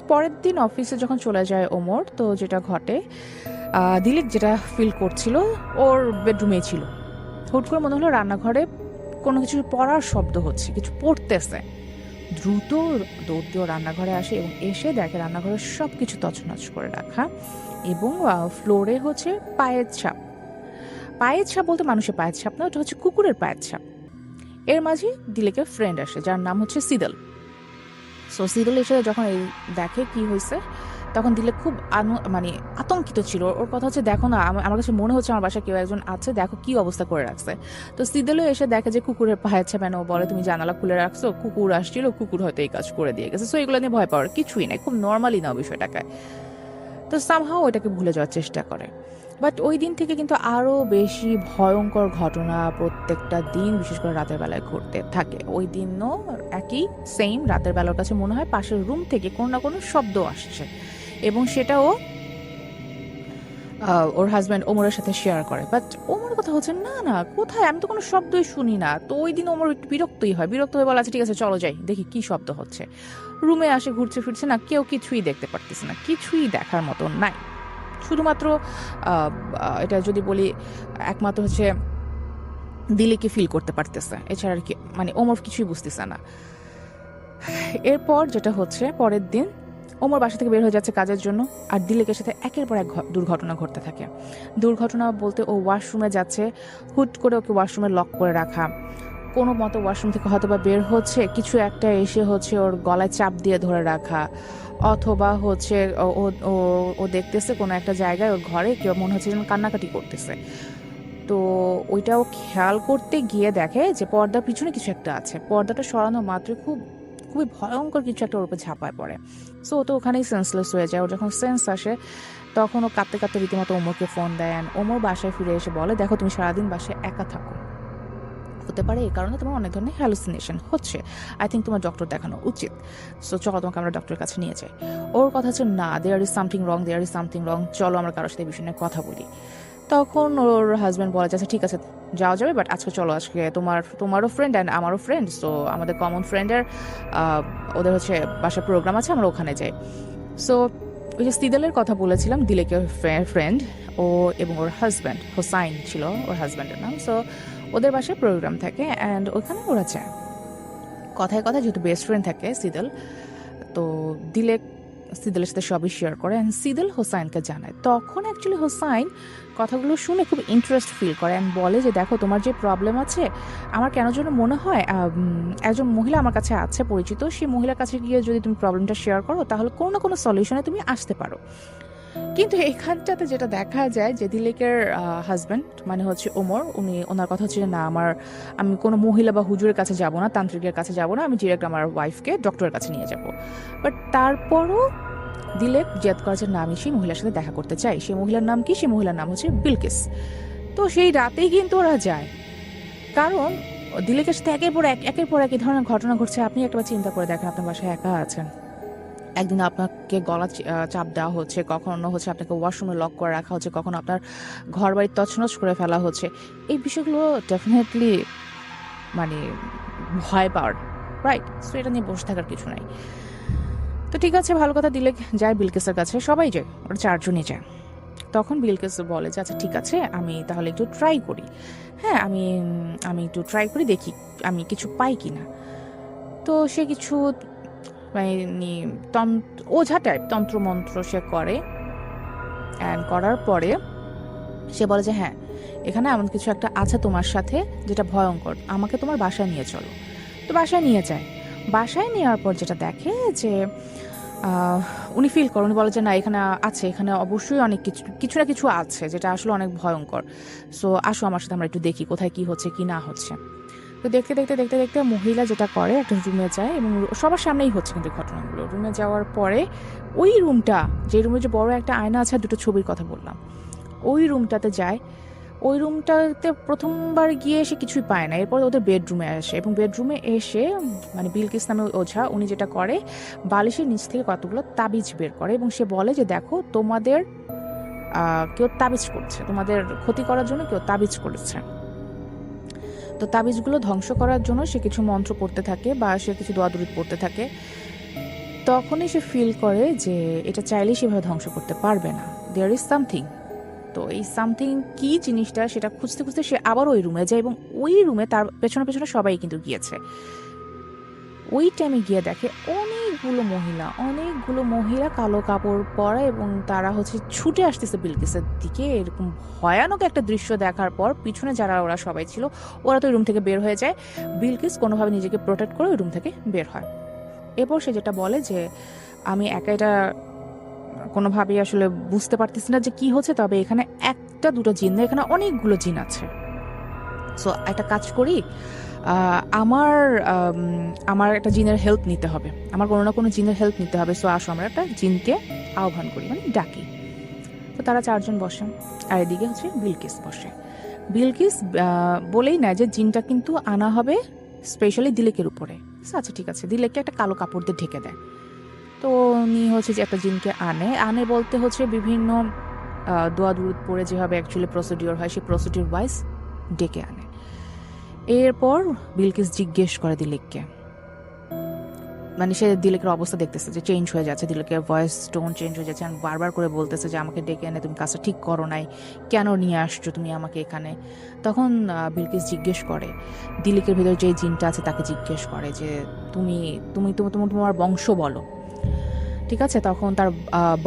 পরের দিন অফিসে যখন চলে যায় ওমর, তো যেটা ঘটে, দিলীপ যেটা ফিল করছিল ওর বেডরুমেই ছিল। হুট করে মনে হলো রান্নাঘরে কোনো কিছু পড়ার শব্দ হচ্ছে, কিছু পড়তেছে। দ্রুত দৌড় দিয়ে রান্নাঘরে আসে এবং এসে দেখে রান্নাঘরের সব কিছু তছনছ করে রাখা এবং ফ্লোরে হচ্ছে পায়ের ছাপ। পায়ের ছাপ বলতে মানুষের পায়ের ছাপ না, ওটা হচ্ছে কুকুরের পায়ের ছাপ। এর মাঝে দিলেকের ফ্রেন্ড আসে যার নাম হচ্ছে সিদল। সো সিদল এসে যখন দেখে কি হয়েছে, তখন দিলে খুব মানে আতঙ্কিত ছিল। ওর কথা হচ্ছে দেখো না, আমার কাছে মনে হচ্ছে আমার বাসায় কেউ একজন আছে, দেখো কি অবস্থা করে রাখছে। তো সিদলও এসে দেখে যে কুকুরের পায়ের ছাপ। ও বলে তুমি জানালা খুলে রাখছো, কুকুর আসছিল, কুকুর হয়তো এই কাজ করে দিয়ে গেছে। সো এগুলো নিয়ে ভয় পাওয়ার কিছুই নাই, খুব নর্মালি নাও বিষয়টাকে। তো সামহাও ওইটাকে ভুলে যাওয়ার চেষ্টা করে। বাট ওই দিন থেকে কিন্তু আরো বেশি ভয়ঙ্কর ঘটনা প্রত্যেকটা দিন, বিশেষ করে রাতের বেলায় ঘটতে থাকে। ওই দিনও একই সেম, রাতের বেলার কাছে মনে হয় পাশের রুম থেকে কোনো না কোনো শব্দ আসছে এবং সেটাও ওর হাজব্যান্ড ওমরের সাথে শেয়ার করে। বাট ওমর কথা হচ্ছে না না, কোথায়, আমি তো কোনো শব্দই শুনি না। তো ওই দিন ওমর একটু বিরক্তই হয়, বিরক্ত হয়ে বলে আচ্ছা ঠিক আছে চলো যাই দেখি কি শব্দ হচ্ছে। রুমে আসে, ঘুরছে ফিরছে, না কেউ কিছুই দেখতে পারতেছে না, কিছুই দেখার মতো নাই। শুধুমাত্র এটা যদি বলি একমাত্র হচ্ছে দিলেকে ফিল করতে পারতেছে, এছাড়া আর কি মানে ওমর কিছুই বুঝতেছে না। এরপর যেটা হচ্ছে, পরের দিন ওমর বাসা থেকে বের হয়ে যাচ্ছে কাজের জন্য, আর দিলেকের সাথে একের পর এক দুর্ঘটনা ঘটতে থাকে। দুর্ঘটনা বলতে ও ওয়াশরুমে যাচ্ছে, হুট করে ওকে ওয়াশরুমে লক করে রাখা। কোনো মতো ওয়াশরুম থেকে হয়তো বা বের হচ্ছে, কিছু একটা এসে হচ্ছে ওর গলায় চাপ দিয়ে ধরে রাখা, অথবা হচ্ছে ও দেখতেছে কোনো একটা জায়গায় ওর ঘরে কেউ মনে হচ্ছে যেন কান্নাকাটি করতেছে। তো ওইটাও খেয়াল করতে গিয়ে দেখে যে পর্দার পিছনে কিছু একটা আছে। পর্দাটা সরানো মাত্র খুবই ভয়ঙ্কর কিছু একটা ওর উপর ঝাঁপায় পড়ে। সো ও তো ওখানেই সেন্সলেস হয়ে যায়। ওর যখন সেন্স আসে তখন ও কাঁদতে কাঁদতে রীতিমতো ওমরকে ফোন দেয়। ওমর বাসায় ফিরে এসে বলে দেখো তুমি সারাদিন বাসায় একা থাকো, হতে পারে এই কারণে তোমার অনেক ধরনের হ্যালুসিনেশন হচ্ছে, আই থিঙ্ক তোমার ডক্টর দেখানো উচিত। সো চলো তোমাকে আমরা ডক্টরের কাছে নিয়ে যাই। ওর কথা হচ্ছে না, দেয়ার ইজ সামথিং রং, চলো আমরা কারোর সাথে এই বিষয় নিয়ে কথা বলি। তখন ওর হাজব্যান্ড বলে আচ্ছা ঠিক আছে যাওয়া যাবে, বাট আজকে চলো, আজকে তোমারও ফ্রেন্ড অ্যান্ড আমারও ফ্রেন্ড, সো আমাদের কমন ফ্রেন্ডের ওদের হচ্ছে বাসার প্রোগ্রাম আছে, আমরা ওখানে যাই। সো ওই যে সিদলের কথা বলেছিলাম, দিলেকের ফ্রেন্ড ও এবং ওর হাজব্যান্ড হোসাইন ছিল ওর হাজব্যান্ডের নাম। সো ওদের বাসায় প্রোগ্রাম থাকে অ্যান্ড ওখানে ওরা যায়। কথায় কথায় যেহেতু বেস্ট ফ্রেন্ড থাকে সিদল, তো সিদলের সাথে সবই শেয়ার করে অ্যান্ড সিদল হোসাইনকে জানায়। তখন অ্যাকচুয়ালি হোসাইন কথাগুলো শুনে খুব ইন্টারেস্ট ফিল করে অ্যান্ড বলে যে দেখো তোমার যে প্রবলেম আছে, আমার কেন যেন মনে হয় একজন মহিলা আমার কাছে আছে পরিচিত, সেই মহিলার কাছে গিয়ে যদি তুমি প্রবলেমটা শেয়ার করো তাহলে কোনো না কোনো সলিউশনে তুমি আসতে পারো। কিন্তু এখানটাতে যেটা দেখা যায় যে দিলেকের হাজব্যান্ড মানে হচ্ছে ওমর, ওনার কথা হচ্ছে না, আমি কোনো মহিলা বা হুজুরের কাছে যাব না, তান্ত্রিকের কাছে যাব না, আমি ডিরেক্ট আমার ওয়াইফকে ডক্টরের কাছে নিয়ে যাব। বাট তারপরও দিলেক জেদ করেছে না, আমি সেই মহিলার সাথে দেখা করতে চাই। সেই মহিলার নাম কি? সেই মহিলার নাম হচ্ছে বিলকিস। তো সেই রাতেই কিন্তু ওরা যায়, কারণ দিলেকের সাথে একের পর এক এই ধরনের ঘটনা ঘটছে। আপনি একবার চিন্তা করে দেখেন, আপনার বাসায় একা আছেন, একদিন আপনাকে গলা চাপ দেওয়া হচ্ছে, কখনো হচ্ছে আপনাকে ওয়াশরুমে লক করে রাখা হচ্ছে, কখনো আপনার ঘর বাড়ি তছনছ করে ফেলা হচ্ছে। এই বিষয়গুলো ডেফিনেটলি মানে ভয় পাওয়ার, রাইট? সো এটা নিয়ে বসে থাকার কিছু নাই। তো ঠিক আছে, ভালো কথা, দিলে যায় বিলকিসের কাছে, সবাই যায়, ওরা চারজনই যায়। তখন বিলকিস বলে যে আচ্ছা ঠিক আছে, আমি তাহলে একটু ট্রাই করি, হ্যাঁ আমি একটু ট্রাই করি, দেখি আমি কিছু পাই কিনা। তো সে কিছু মানে ওঝা টাইপ তন্ত্রমন্ত্র সে করে, অ্যান্ড করার পরে সে বলে যে হ্যাঁ এখানে এমন কিছু একটা আছে তোমার সাথে যেটা ভয়ঙ্কর, আমাকে তোমার বাসায় নিয়ে চলো। তো বাসায় নিয়ে যায়। বাসায় নেওয়ার পর যেটা দেখে যে উনি ফিল করেন, উনি বলে যে না এখানে আছে, এখানে অবশ্যই অনেক কিছু না কিছু আছে যেটা আসলে অনেক ভয়ঙ্কর। সো আসো আমার সাথে আমরা একটু দেখি কোথায় কি হচ্ছে কি না হচ্ছে। তো দেখতে দেখতে দেখতে দেখতে মহিলা যেটা করে একটা রুমে যায়, এবং সবার সামনেই হচ্ছে কিন্তু ঘটনাগুলো। রুমে যাওয়ার পরে ওই রুমটা, যে রুমে যে বড় একটা আয়না আছে আর দুটো ছবির কথা বললাম, ওই রুমটাতে যায়। ওই রুমটাতে প্রথমবার গিয়ে সে কিছুই পায় না। এরপর ওদের বেডরুমে আসে, এবং বেডরুমে এসে মানে বিলকিস নামে ওঝা উনি যেটা করে, বালিশের নিচ থেকে কতগুলো তাবিজ বের করে, এবং সে বলে যে দেখো তোমাদের কেউ তাবিজ করছে, তোমাদের ক্ষতি করার জন্য কেউ তাবিজ করেছে। তো তাবিজগুলো ধ্বংস করার জন্য সে কিছু মন্ত্র পড়তে থাকে বা সে কিছু দোয়া দরুদ পড়তে থাকে। তখনই সে ফিল করে যে এটা চাইলেই সেভাবে ধ্বংস করতে পারবে না, দেয়ার ইজ সামথিং। তো এই সামথিং কি জিনিসটা সেটা খুঁজতে খুঁজতে সে আবার ওই রুমে যায়, এবং ওই রুমে তার পেছনে পেছনে সবাই কিন্তু গিয়েছে। ওই টাইমে গিয়ে দেখে অনেকগুলো মহিলা কালো কাপড় পরা, এবং তারা হচ্ছে ছুটে আসতেছে বিলকিসের দিকে। এরকম ভয়ানক একটা দৃশ্য দেখার পর পিছনে যারা ওরা সবাই ছিল ওরা তো ওই রুম থেকে বের হয়ে যায়। বিলকিস কোনোভাবে নিজেকে প্রোটেক্ট করে ওই রুম থেকে বের হয়। এরপর সে যেটা বলে যে আমি একা এটা কোনোভাবেই আসলে বুঝতে পারতেছি না যে কি হচ্ছে, তবে এখানে একটা দুটো জিন না, এখানে অনেকগুলো জিন আছে। সো একটা কাজ করি, আমার একটা জিনের হেল্প নিতে হবে, আমার কোনো না কোনো জিনের হেল্প নিতে হবে। সো আসো আমরা একটা জিনকে আহ্বান করি, মানে ডাকি। তো তারা চারজন বসে, আর এদিকে হচ্ছে বিলকিস বসে। বিলকিস বলেই নেয় যে জিনটা কিন্তু আনা হবে স্পেশালি দিলেকের উপরে। আচ্ছা ঠিক আছে, দিলেককে একটা কালো কাপড় দিয়ে ঢেকে দেয়। তো উনি হচ্ছে যে একটা জিনকে আনে বলতে হচ্ছে বিভিন্ন দোয়া দুরুদ পড়ে যেভাবে অ্যাকচুয়ালি প্রসিডিওর হয় সেই প্রসিডিওর ওয়াইজ ডেকে আনে। এরপর বিলকিস জিজ্ঞেস করে দিলেককে, মানে সে দিলেকের অবস্থা দেখতেছে যে চেঞ্জ হয়ে যাচ্ছে, দিলেকের ভয়েস টোন চেঞ্জ হয়ে যাচ্ছে, আর বারবার করে বলতেছে যে আমাকে ডেকে এনে তুমি কাজটা ঠিক করো নাই, কেন নিয়ে আসছো তুমি আমাকে এখানে। তখন বিলকিস জিজ্ঞেস করে, দিলেকের ভিতরে যে জিনটা আছে তাকে জিজ্ঞেস করে যে তুমি তুমি তোমার বংশ বলো, ঠিক আছে। তখন তার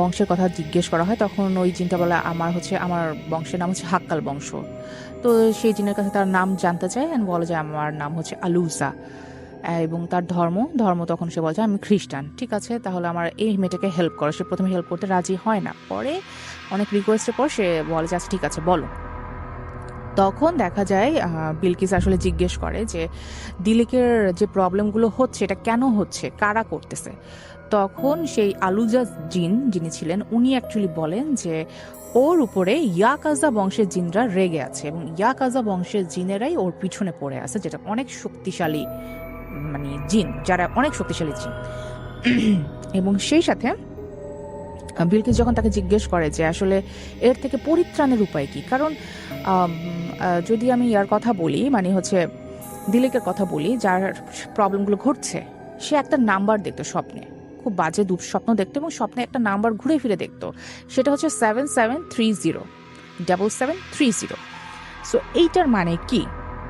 বংশের কথা জিজ্ঞেস করা হয়। তখন ওই জিনটা বলে আমার বংশের নাম হচ্ছে হাক্কাল বংশ। তো সেই জিনের কাছে তার নাম জানতে চায়, অ্যান্ড বলে যে আমার নাম হচ্ছে আলুজা, এবং তার ধর্ম তখন সে বলছে আমি খ্রিস্টান। ঠিক আছে, তাহলে আমার এই মেয়েটাকে হেল্প করো। সে প্রথমে হেল্প করতে রাজি হয় না, পরে অনেক রিকোয়েস্টের পর সে বলে যে আচ্ছা ঠিক আছে বলো। তখন দেখা যায় বিলকিস আসলে জিজ্ঞেস করে যে দিলেকের যে প্রবলেমগুলো হচ্ছে এটা কেন হচ্ছে, কারা করতেছে। তখন সেই আলুজা যিনি ছিলেন উনি অ্যাকচুয়ালি বলেন যে ওর উপরে ইয়াকাজা বংশের জিনরা রেগে আছে, এবং ইয়াকাজা বংশের জিনেরাই ওর পিছনে পড়ে আছে, যেটা অনেক শক্তিশালী মানে জিন, যারা অনেক শক্তিশালী জিন। এবং সেই সাথে বিলকিস যখন তাকে জিজ্ঞেস করে যে আসলে এর থেকে পরিত্রাণের উপায় কি, কারণ যদি আমি ইয়ার কথা বলি, মানে হচ্ছে দিলেকের কথা বলি, যার প্রবলেমগুলো ঘটছে, সে একটা নাম্বার দেখতো স্বপ্নে, খুব বাজে দুঃস্বপ্ন দেখতো, এবং স্বপ্নে একটা নাম্বার ঘুরে ফিরে দেখতো, সেটা হচ্ছে 7730 সো এইটার মানে কি?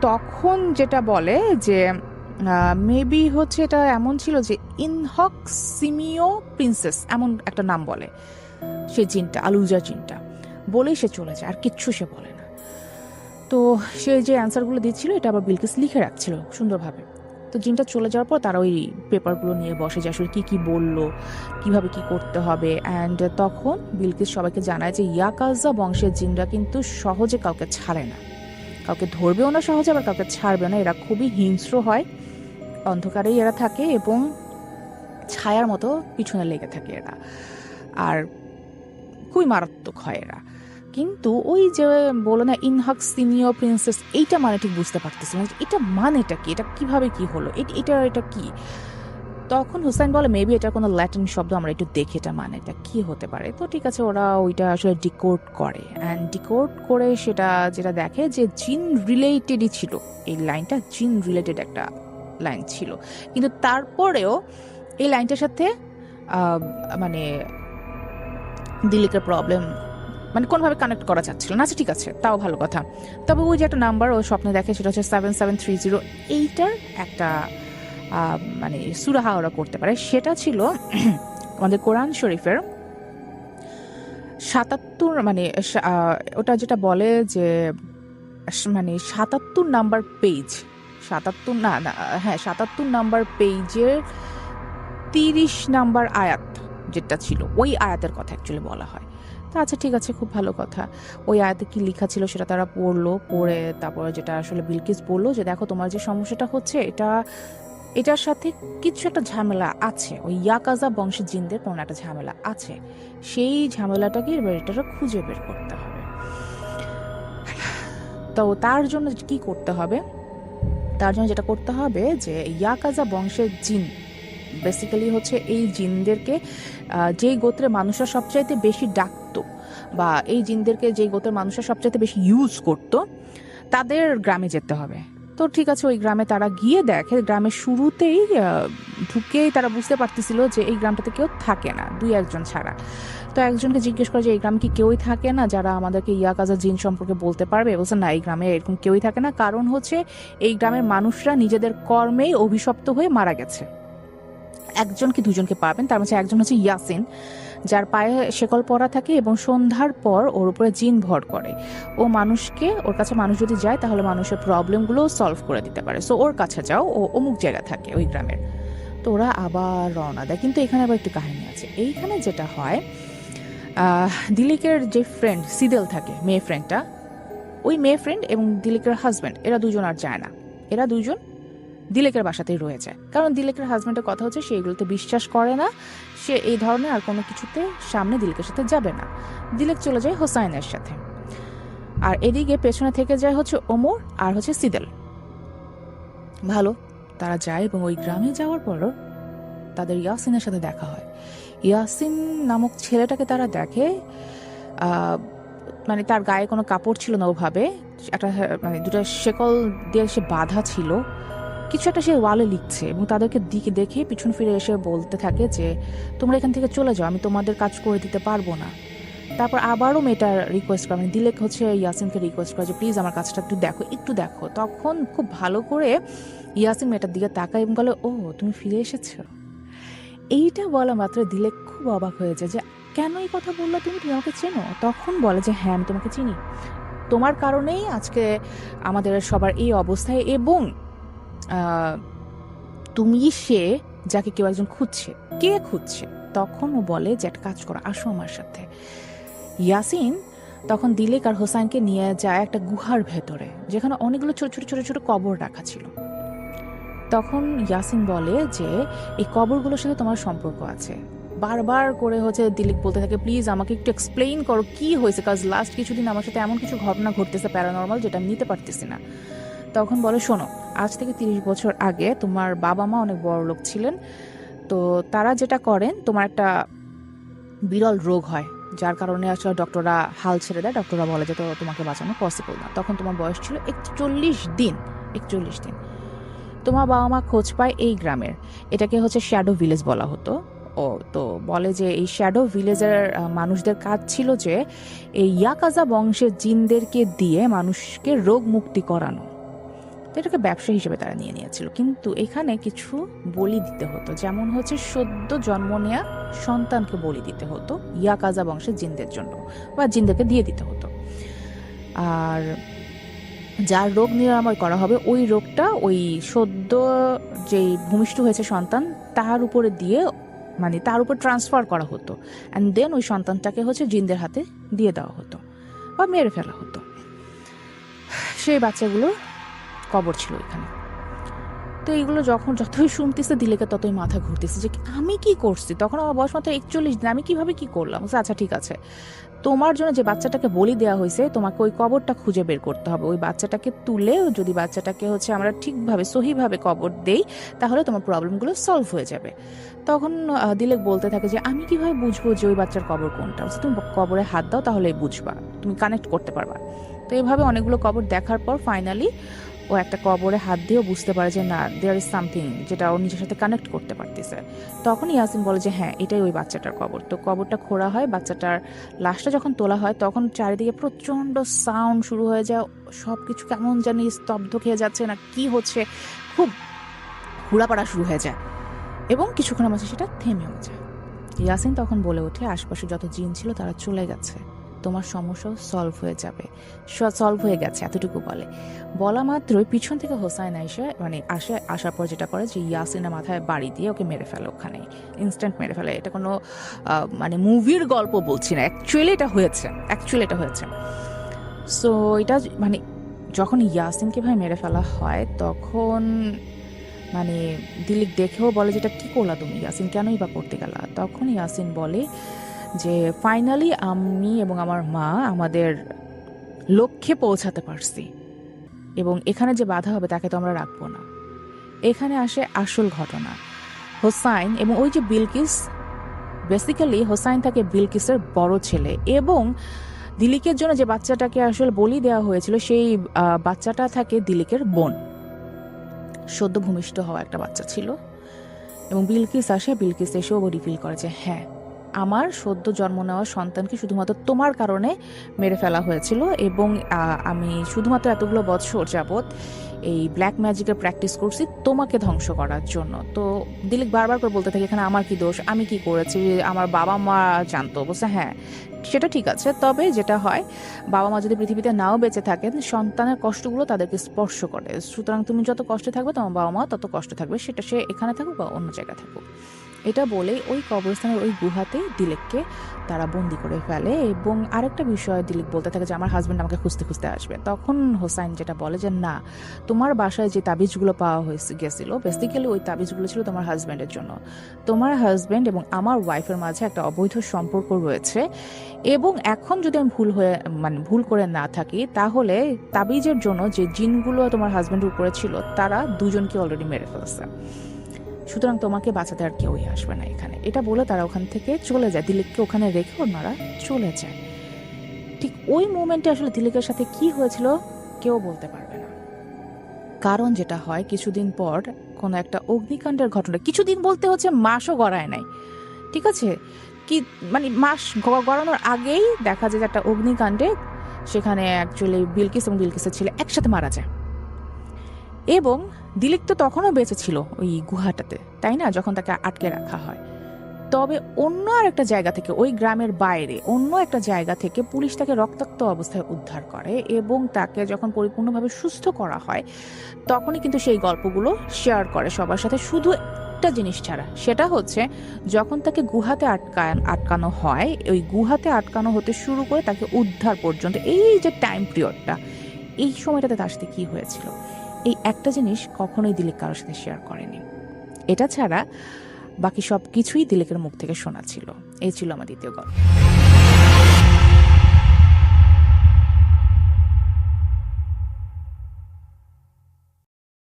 তখন যেটা বলে যে মেবি হচ্ছে এটা এমন ছিল যে ইনহক সিমিও প্রিন্সেস, এমন একটা নাম বলে সে জিনটা, আলুজা জিনটা। বলেই সে চলে যায়, আর কিচ্ছু সে বলে না। তো সে যে অ্যান্সারগুলো দিচ্ছিল এটা আবার বিলকিস লিখে রাখছিল সুন্দরভাবে। তো জিনটা চলে যাওয়ার পর তারা ওই পেপারগুলো নিয়ে বসে যে আসলে কি বললো, কিভাবে কি করতে হবে। অ্যান্ড তখন বিলকিস সবাইকে জানায় যে ইয়াকাজা বংশের জিনরা কিন্তু সহজে কাউকে ছাড়ে না, কাউকে ধরবেও না সহজে, আবার কাউকে ছাড়বেও না। এরা খুবই হিংস্র হয়, অন্ধকারেই এরা থাকে, এবং ছায়ার মতো পিছনে লেগে থাকে এরা, আর খুবই মারাত্মক হয় এরা। কিন্তু ওই যে বলো না ইনহক সিনিয়র প্রিন্সেস, এইটা মানে ঠিক বুঝতে পারতেছিলাম এটা মানেটা কি, এটা কিভাবে কি হলো, এটা কি। তখন হুসাইন বলে মেবি এটা কোনো ল্যাটিন শব্দ, আমরা একটু দেখি এটা মানে এটা কি হতে পারে। তো ঠিক আছে, ওরা ওইটা আসলে ডিকোড করে, অ্যান্ড ডিকোড করে সেটা যেটা দেখে যে জিন রিলেটেডই ছিল, এই লাইনটা জিন রিলেটেড একটা লাইন ছিল। কিন্তু তারপরেও এই লাইনটার সাথে মানে দিলেকের প্রবলেম মানে কোনোভাবে কানেক্ট করা যাচ্ছিল না। আচ্ছা ঠিক আছে, তাও ভালো কথা। তবে ওই যে একটা নাম্বার ও স্বপ্নে দেখে, সেটা হচ্ছে 7730, এইটার একটা মানে সুরাহা ওরা করতে পারে। সেটা ছিল আমাদের কোরআন শরীফের 77, মানে ওটা যেটা বলে যে মানে 77 নাম্বার পেজ, 77 নাম্বার পেজের 30 নাম্বার আয়াত, যেটা ছিল ওই আয়াতের কথা অ্যাকচুয়ালি বলা হয়। তা আচ্ছা ঠিক আছে, খুব ভালো কথা। ওই আয়াতে কি লেখা ছিল সেটা তারা পড়লো, পড়ে তারপরে যেটা আসলে বিলকিস বললো যে দেখো তোমার যে সমস্যাটা হচ্ছে এটার সাথে কিছু একটা ঝামেলা আছে, ওই ইয়াকাজা বংশের জিনদের কোনো একটা ঝামেলা আছে, সেই ঝামেলাটাকে এবার এটা খুঁজে বের করতে হবে। তো তার জন্য কি করতে হবে, তার জন্য যেটা করতে হবে যে ইয়াকাজা বংশের জিন বেসিক্যালি হচ্ছে এই জিনদেরকে যেই গোত্রের মানুষরা সবচাইতে বেশি ডাকতো বা এই জিনদেরকে যেই গোত্রের মানুষরা সবচাইতে বেশি ইউজ করতো তাদের গ্রামে যেতে হবে। তো ঠিক আছে, ওই গ্রামে তারা গিয়ে দেখে গ্রামের শুরুতেই ঢুকেই তারা বুঝতে পারতেছিল যে এই গ্রামটাতে কেউ থাকে না, 2-1 ছাড়া। তো একজনকে জিজ্ঞেস করে যে এই গ্রামে কি কেউই থাকে না যারা আমাদেরকে ইয়াকাজা জিন সম্পর্কে বলতে পারবে? বলছে না, এই গ্রামে এরকম কেউই থাকে না, কারণ হচ্ছে এই গ্রামের মানুষরা নিজেদের কর্মেই অভিশপ্ত হয়ে মারা গেছে। 1 কি 2জনকে পাবেন, তার মধ্যে একজন হচ্ছে ইয়াসিন, যার পায়ে শেকল পরা থাকে এবং সন্ধ্যার পর ওর উপরে জিন ভর করে। ও মানুষকে, ওর কাছে মানুষ যদি যায় তাহলে মানুষের প্রবলেমগুলো সলভ করে দিতে পারে। সো ওর কাছে যাও, ও অমুক জায়গা থাকে ওই গ্রামের। তো ওরা আবার রওনা দেয়, কিন্তু এখানে আবার একটু কাহিনী আছে। এইখানে যেটা হয়, দিলিকের যে ফ্রেন্ড সিদেল থাকে, মেয়ে ফ্রেন্ডটা, ওই মেয়ে ফ্রেন্ড এবং দিলিকের হাজব্যান্ড এরা 2জন আর যায় না, এরা 2জন দিলেকের বাসাতেই রয়ে যায়। কারণ দিলেকের হাজব্যান্ডের কথা হচ্ছে সে এগুলোতে বিশ্বাস করে না, সে এই ধরনের আর কোনো কিছুতে সামনে দিলেকের সাথে যাবে না। দিলেক চলে যায় হোসাইনের সাথে, আর এদিকে পেছনে থেকে যায় হচ্ছে ওমর আর হচ্ছে সিদেল। ভালো, তারা যায় এবং ওই গ্রামে যাওয়ার পরও তাদের ইয়াসিনের সাথে দেখা হয়। ইয়াসিন নামক ছেলেটাকে তারা দেখে, মানে তার গায়ে কোনো কাপড় ছিল না, ওভাবে একটা মানে 2টা শেকল দিয়ে সে বাঁধা ছিল, কিছু একটা সে ওয়ালে লিখছে এবং তাদেরকে দিকে দেখে পিছন ফিরে এসে বলতে থাকে যে তোমরা এখান থেকে চলে যাও, আমি তোমাদের কাজ করে দিতে পারবো না। তারপর আবারও মেয়েটা রিকোয়েস্ট করে, মানে দিলেক হচ্ছে ইয়াসিনকে রিকোয়েস্ট করে যে প্লিজ আমার কাজটা একটু দেখো। তখন খুব ভালো করে ইয়াসিন মেয়েটার দিকে তাকায় এবং বলে, ও তুমি ফিরে এসেছো। এইটা বলা মাত্র দিলেক খুব অবাক হয়ে যায় যে কেন এই কথা বললো, তুমি আমাকে চেনো? তখন বলে যে হ্যাঁ, আমি তোমাকে চিনি, তোমার কারণেই আজকে আমাদের সবার এই অবস্থায়, এবং তুমি সে যাকে কেউ একজন খুঁজছে। কে খুঁজছে? তখন ও বলে যে একটা কাজ করো, আসো আমার সাথে। ইয়াসিন তখন দিলেক আর হোসাইনকে নিয়ে যায় একটা গুহার ভেতরে, যেখানে অনেকগুলো ছোট ছোট ছোট ছোট কবর রাখা ছিল। তখন ইয়াসিন বলে যে এই কবরগুলোর সাথে তোমার সম্পর্ক আছে। বারবার করে হচ্ছে দিলেক বলতে থাকে প্লিজ আমাকে একটু এক্সপ্লেইন করো কি হয়েছে, কাজ লাস্ট কিছুদিন আমার সাথে এমন কিছু ঘটনা ঘটতেছে প্যারানর্মাল, যেটা আমি নিতে পারতেছি না। তখন বলে শোনো, আজ থেকে 30 বছর আগে তোমার বাবা মা অনেক বড় লোক ছিলেন, তো তারা যেটা করেন, তোমার একটা বিরল রোগ হয় যার কারণে আসলে ডক্টররা হাল ছেড়ে দেয়, ডক্টররা বলে যে তো তোমাকে বাঁচানো পসিবল না। তখন তোমার বয়স ছিল 41 দিন। তোমার বাবা মা খোঁজ পায় এই গ্রামের, এটাকে হচ্ছে শ্যাডো ভিলেজ বলা হতো। ও তো বলে যে এই শ্যাডো ভিলেজের মানুষদের কাজ ছিল যে এই ইয়াকাজা বংশের জিনদেরকে দিয়ে মানুষকে রোগ মুক্তি করানো। এটাকে ব্যবসা হিসেবে তারা নিয়ে নিয়েছিল, কিন্তু এখানে কিছু বলি দিতে হতো, যেমন হচ্ছে সদ্য জন্ম নেয়া সন্তানকে বলি দিতে হতো ইয়াকাজা বংশের জিনদের জন্য, বা জিনদেরকে দিয়ে দিতে হতো। আর যার রোগ নিরাময় করা হবে ওই রোগটা ওই সদ্য যেই ভূমিষ্ঠ হয়েছে সন্তান তার উপরে দিয়ে, মানে তার উপর ট্রান্সফার করা হতো, অ্যান্ড দেন ওই সন্তানটাকে হচ্ছে জিনদের হাতে দিয়ে দেওয়া হতো বা মেরে ফেলা হতো। সেই বাচ্চাগুলো কবর ছিল এখানে। তো এইগুলো যতই শুনতেছে দিলেকে ততই মাথা ঘুরতেছে যে আমি কি করছি। তখন আমার বয়স মাত্র 41 দিন, আমি কিভাবে কি করলাম। আচ্ছা ঠিক আছে, তোমার জন্য যে বাচ্চাটাকে বলি দেওয়া হয়েছে তোমাকে ওই কবরটা খুঁজে বের করতে হবে। ওই বাচ্চাটাকে তুলে যদি বাচ্চাটাকে হচ্ছে আমরা ঠিকভাবে সহিভাবে কবর দেই তাহলে তোমার প্রবলেমগুলো সলভ হয়ে যাবে। তখন দিলেক বলতে থাকে যে আমি কিভাবে বুঝবো যে ওই বাচ্চার কবর কোনটা। তুমি কবরে হাত দাও তাহলেই বুঝবা, তুমি কানেক্ট করতে পারবা। তো এইভাবে অনেকগুলো কবর দেখার পর ফাইনালি ও একটা কবরে হাত দিয়েও বুঝতে পারে যে না, দেয়ার ইজ সামথিং যেটা ও নিজের সাথে কানেক্ট করতে পারতেছে। তখন ইয়াসিন বলে যে হ্যাঁ, এটাই ওই বাচ্চাটার কবর। তো কবরটা খোঁড়া হয়, বাচ্চাটার লাশটা যখন তোলা হয় তখন চারিদিকে প্রচণ্ড সাউন্ড শুরু হয়ে যায়, সব কিছু কেমন জানি স্তব্ধ খেয়ে যাচ্ছে, না কি হচ্ছে, খুব হুড়াপাড়া শুরু হয়ে যায় এবং কিছুক্ষণের মাঝে সেটা থেমেও যায়। ইয়াসিন তখন বলে ওঠে আশপাশে যত জিন ছিল তারা চলে গেছে, তোমার সমস্যাও সলভ হয়ে যাবে, সলভ হয়ে গেছে, এতটুকু বলা মাত্রই পিছন থেকে হোসাইন আসার পর যেটা করে যে ইয়াসিনের মাথায় বাড়ি দিয়ে ওকে মেরে ফেলে, ওখানে ইনস্ট্যান্ট মেরে ফেলে। এটা কোনো মুভির গল্প বলছি না, অ্যাকচুয়ালি এটা হয়েছে। সো এটা যখন ইয়াসিনকে ভাই মেরে ফেলা হয় তখন দিলীপ দেখেও বলে যেটা কি করলা তুমি, ইয়াসিন কেনই বা করতে গেলা? তখন ইয়াসিন বলে যে ফাইনালি আমি এবং আমার মা আমাদের লক্ষ্যে পৌঁছাতে পারছি, এবং এখানে যে বাধা হবে তাকে তো আমরা রাখবো না। এখানে আসে আসল ঘটনা। হোসাইন এবং ওই যে বিলকিস, বেসিক্যালি হোসাইন থাকে বিলকিসের বড় ছেলে, এবং দিলীপের জন্য যে বাচ্চাটাকে আসলে বলি দেওয়া হয়েছিল সেই বাচ্চাটা থাকে দিলীপের বোন, সদ্য ভূমিষ্ঠ হওয়া একটা বাচ্চা ছিল। এবং বিলকিস এসেও রিফিল করে যে হ্যাঁ, আমার সদ্য জন্ম নেওয়া সন্তানকে শুধুমাত্র তোমার কারণে মেরে ফেলা হয়েছিল, এবং আমি শুধুমাত্র এতগুলো বছর যাবৎ এই ব্ল্যাক ম্যাজিকের প্র্যাকটিস করছি তোমাকে ধ্বংস করার জন্য। তো দিলীপ বারবার করে বলতে থাকে এখানে আমার কি দোষ, আমি কি করেছি, আমার বাবা মা জানতো। বলছে হ্যাঁ সেটা ঠিক আছে, তবে যেটা হয় বাবা মা যদি পৃথিবীতে নাও বেঁচে থাকেন, সন্তানের কষ্টগুলো তাদেরকে স্পর্শ করে, সুতরাং তুমি যত কষ্টে থাকবে তোমার বাবা মা তত কষ্ট থাকবে, সেটা সে এখানে থাকুক বা অন্য জায়গায় থাকুক। এটা বলে ওই কবরস্থানের ওই গুহাতেই দিলীপকে তারা বন্দি করে ফেলে। এবং আরেকটা বিষয় দিলীপ বলতে থাকে যে আমার হাজব্যান্ড আমাকে খুঁজতে খুঁজতে আসবে। তখন হোসাইন যেটা বলে যে না, তোমার বাসায় যে তাবিজগুলো পাওয়া গেছিল বেসিক্যালি ওই তাবিজগুলো ছিল তোমার হাজব্যান্ডের জন্য। তোমার হাজব্যান্ড এবং আমার ওয়াইফের মাঝে একটা অবৈধ সম্পর্ক রয়েছে, এবং এখন যদি আমি ভুল করে না থাকি তাহলে তাবিজের জন্য যে জিনগুলো তোমার হাজব্যান্ডের উপরে ছিল তারা দুজনকে অলরেডি মেরে ফেলছে, সুতরাং তোমাকে বাঁচাতে আর কেউই আসবে না এখানে। এটা বলে তারা ওখান থেকে চলে যায়, দিলীপকে ওখানে রেখে ওনারা চলে যায়। ঠিক ওই মোমেন্টে আসলে দিলীপের সাথে কি হয়েছিল কেউ বলতে পারবে না, কারণ যেটা হয় কিছুদিন পর কোনো একটা অগ্নিকাণ্ডের ঘটনা, কিছুদিন বলতে হচ্ছে মাসও গড়ায় নাই, ঠিক আছে, কি মাস গড়ানোর আগেই দেখা যায় যে একটা অগ্নিকাণ্ডে সেখানে অ্যাকচুয়ালি বিলকিস এবং বিলকিসের ছেলে একসাথে মারা যায়। এবং দিলীপ তো তখনও বেঁচে ছিল ওই গুহাটাতে, তাই না, যখন তাকে আটকে রাখা হয়। তবে অন্য আর একটা জায়গা থেকে, ওই গ্রামের বাইরে অন্য একটা জায়গা থেকে পুলিশ তাকে রক্তাক্ত অবস্থায় উদ্ধার করে, এবং তাকে যখন পরিপূর্ণভাবে সুস্থ করা হয় তখনই কিন্তু সেই গল্পগুলো শেয়ার করে সবার সাথে, শুধু একটা জিনিস ছাড়া, সেটা হচ্ছে যখন তাকে গুহাতে আটকানো হয়, ওই গুহাতে আটকানো হতে শুরু করে তাকে উদ্ধার পর্যন্ত এই যে টাইম পিরিয়ডটা, এই সময়টাতে তার সাথে কি হয়েছিল, এই একটা জিনিস কখনোই দিলীপ কারোর সাথে শেয়ার করেনি। এটা ছাড়া বাকি সব কিছুই দিলীপের মুখ থেকে শোনা ছিল। এই ছিল আমার দ্বিতীয় গল্প।